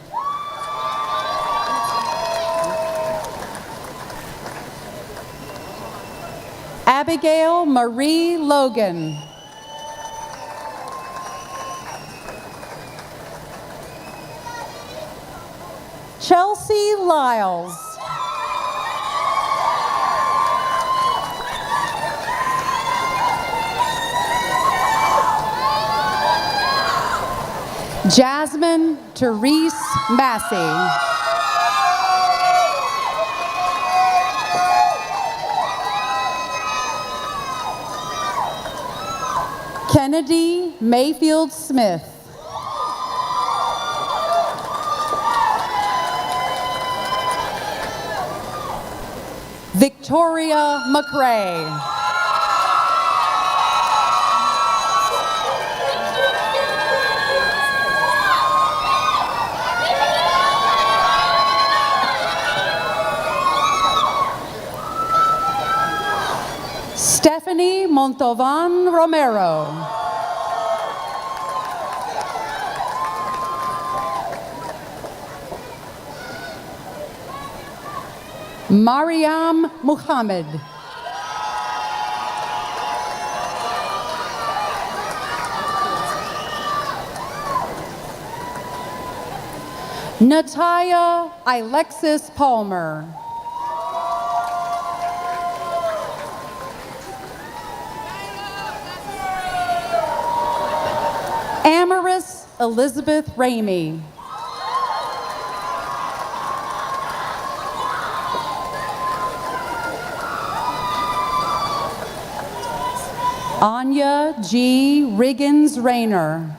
Abigail Marie Logan. Chelsea Lyles. Jasmine Therese Massey. Kennedy Mayfield Smith. Victoria McRae. Stephanie Montalvan Romero. Mariam Muhammad. Nataya Alexis Palmer. Amaris Elizabeth Ramey. Anya G. Riggins Rayner.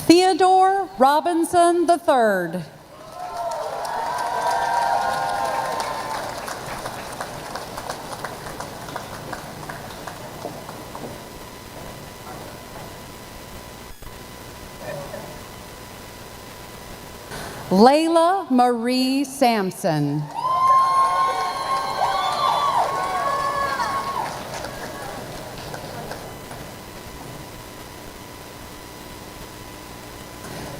Theodore Robinson III. Layla Marie Sampson.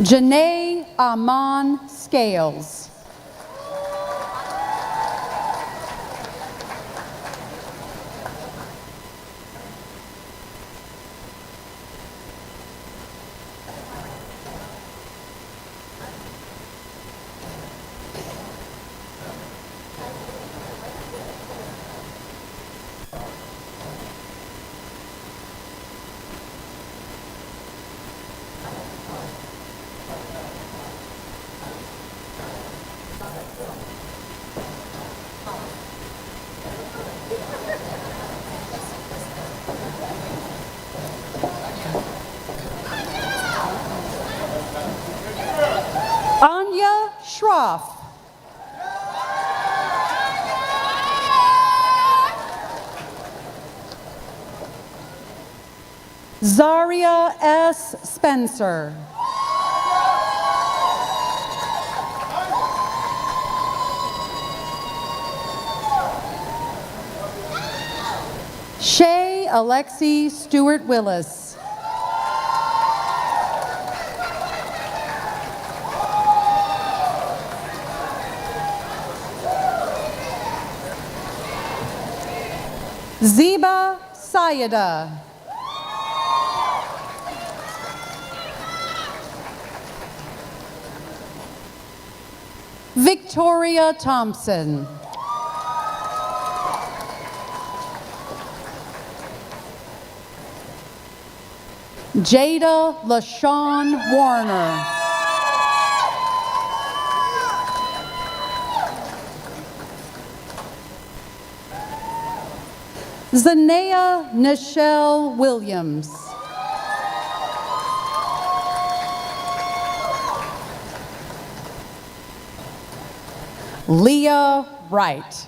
Janae Amon Scales. Anya Schroff. Zaria S. Spencer. Shay Alexi Stewart Willis. Ziba Sayeda. Victoria Thompson. Jada LaShawn Warner. Zanea Nichelle Williams. Leah Wright.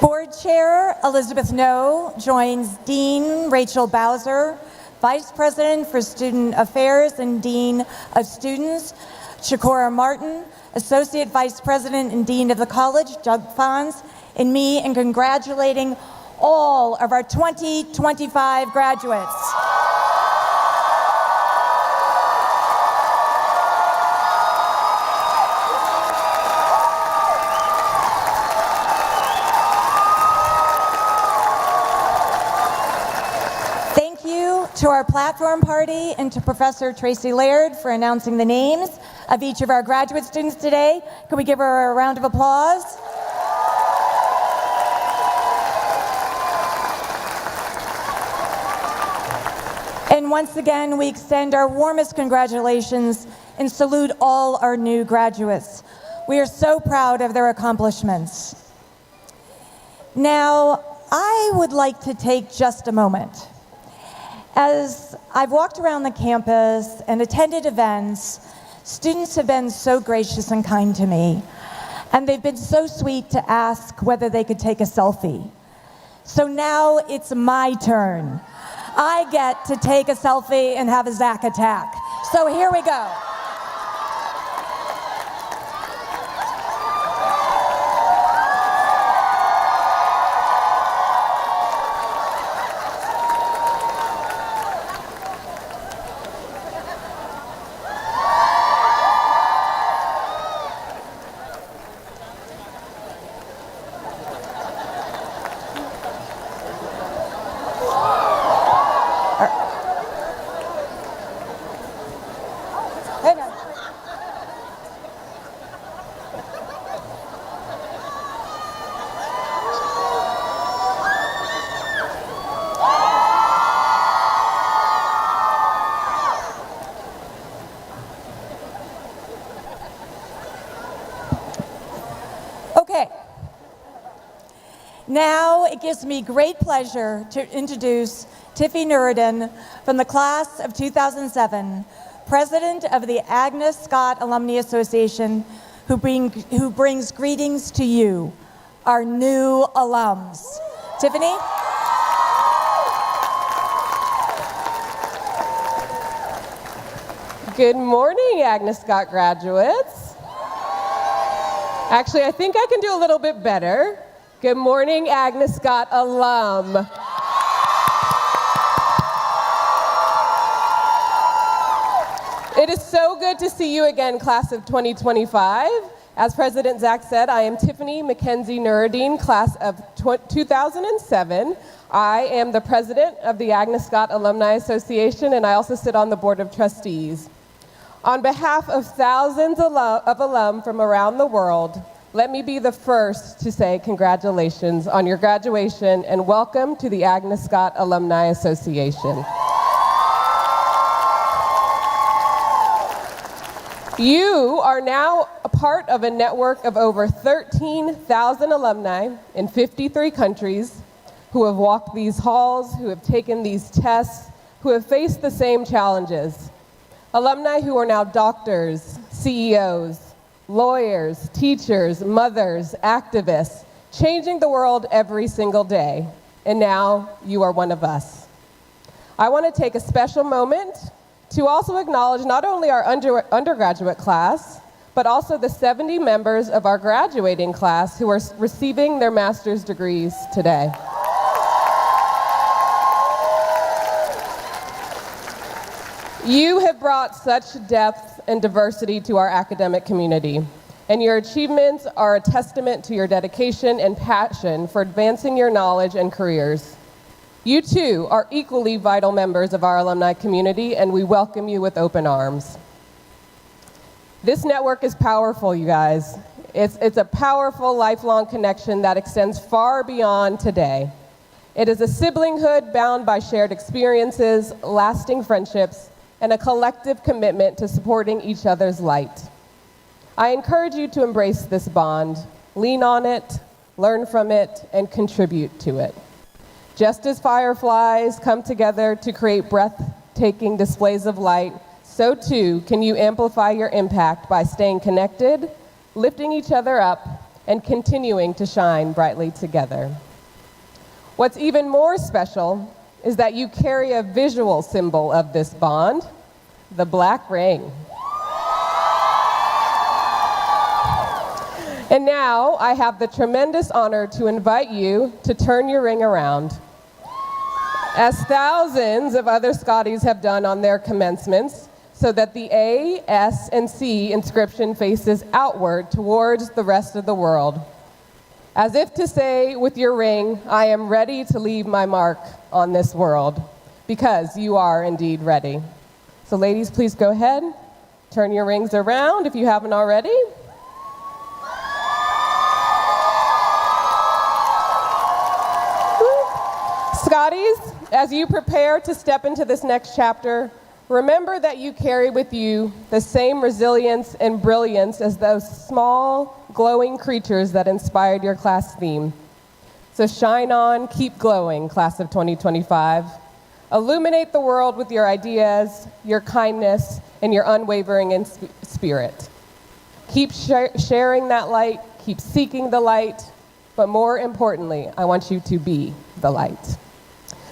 Board Chair Elizabeth No joins Dean Rachel Bowser, Vice President for Student Affairs and Dean of Students Shakora Martin, Associate Vice President and Dean of the College Doug Fons, and me in congratulating all of our 2025 graduates. To our platform party and to Professor Tracy Laird for announcing the names of each of our graduate students today. Can we give her a round of applause? And once again, we extend our warmest congratulations and salute all our new graduates. We are so proud of their accomplishments. Now, I would like to take just a moment. As I've walked around the campus and attended events, students have been so gracious and kind to me, and they've been so sweet to ask whether they could take a selfie. So now it's my turn. I get to take a selfie and have a Zach attack. So here we go. Now it gives me great pleasure to introduce Tiffy Nuruddin from the class of 2007, president of the Agnes Scott Alumni Association, who brings greetings to you, our new alums. Tiffany? Good morning, Agnes Scott graduates. Actually, I think I can do a little bit better. Good morning, Agnes Scott alum. It is so good to see you again, class of 2025. As President Zach said, I am Tiffany Mackenzie Nuruddin, class of 2007. I am the president of the Agnes Scott Alumni Association, and I also sit on the board of trustees. On behalf of thousands of alum from around the world, let me be the first to say congratulations on your graduation and welcome to the Agnes Scott Alumni Association. You are now a part of a network of over 13,000 alumni in 53 countries who have walked these halls, who have taken these tests, who have faced the same challenges. Alumni who are now doctors, CEOs, lawyers, teachers, mothers, activists, changing the world every single day. And now you are one of us. I want to take a special moment to also acknowledge not only our undergraduate class, but also the 70 members of our graduating class who are receiving their master's degrees today. You have brought such depth and diversity to our academic community, and your achievements are a testament to your dedication and passion for advancing your knowledge and careers. You too are equally vital members of our alumni community, and we welcome you with open arms. This network is powerful, you guys. It's a powerful lifelong connection that extends far beyond today. It is a siblinghood bound by shared experiences, lasting friendships, and a collective commitment to supporting each other's light. I encourage you to embrace this bond, lean on it, learn from it, and contribute to it. Just as fireflies come together to create breathtaking displays of light, so too can you amplify your impact by staying connected, lifting each other up, and continuing to shine brightly together. What's even more special is that you carry a visual symbol of this bond, the black ring. And now I have the tremendous honor to invite you to turn your ring around. As thousands of other Scotties have done on their commencements, so that the A, S, and C inscription faces outward towards the rest of the world. As if to say with your ring, I am ready to leave my mark on this world, because you are indeed ready. So ladies, please go ahead, turn your rings around if you haven't already. Scotties, As you prepare to step into this next chapter, remember that you carry with you the same resilience and brilliance as those small, glowing creatures that inspired your class theme. So shine on, keep glowing, class of 2025. Illuminate the world with your ideas, your kindness, and your unwavering spirit. Keep sharing that light, keep seeking the light, but more importantly, I want you to be the light.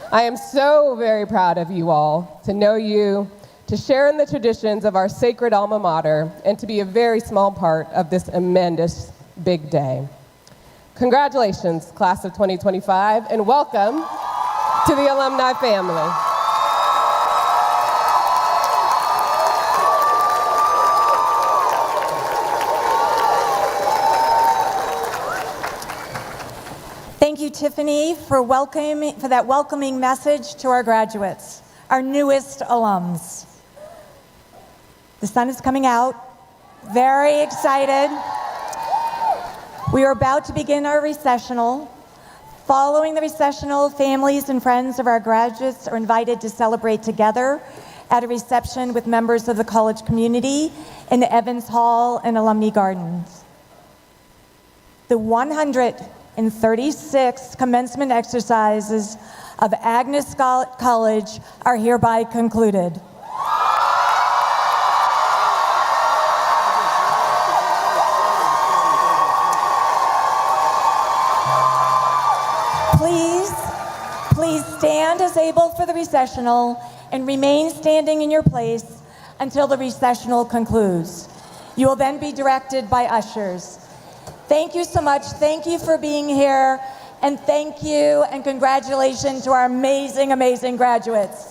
I am so very proud of you all, to know you, to share in the traditions of our sacred alma mater, and to be a very small part of this tremendous big day. Congratulations, class of 2025, and welcome to the Alumni family. Thank you, Tiffany, for that welcoming message to our graduates, our newest alums. The sun is coming out. Very excited. We are about to begin our recessional. Following the recessional, families and friends of our graduates are invited to celebrate together at a reception with members of the college community in the Evans Hall and Alumni Gardens. The 136 commencement exercises of Agnes Scott College are hereby concluded. Please stand as able for the recessional and remain standing in your place until the recessional concludes. You will then be directed by ushers. Thank you so much. Thank you for being here. And thank you and congratulations to our amazing, amazing graduates.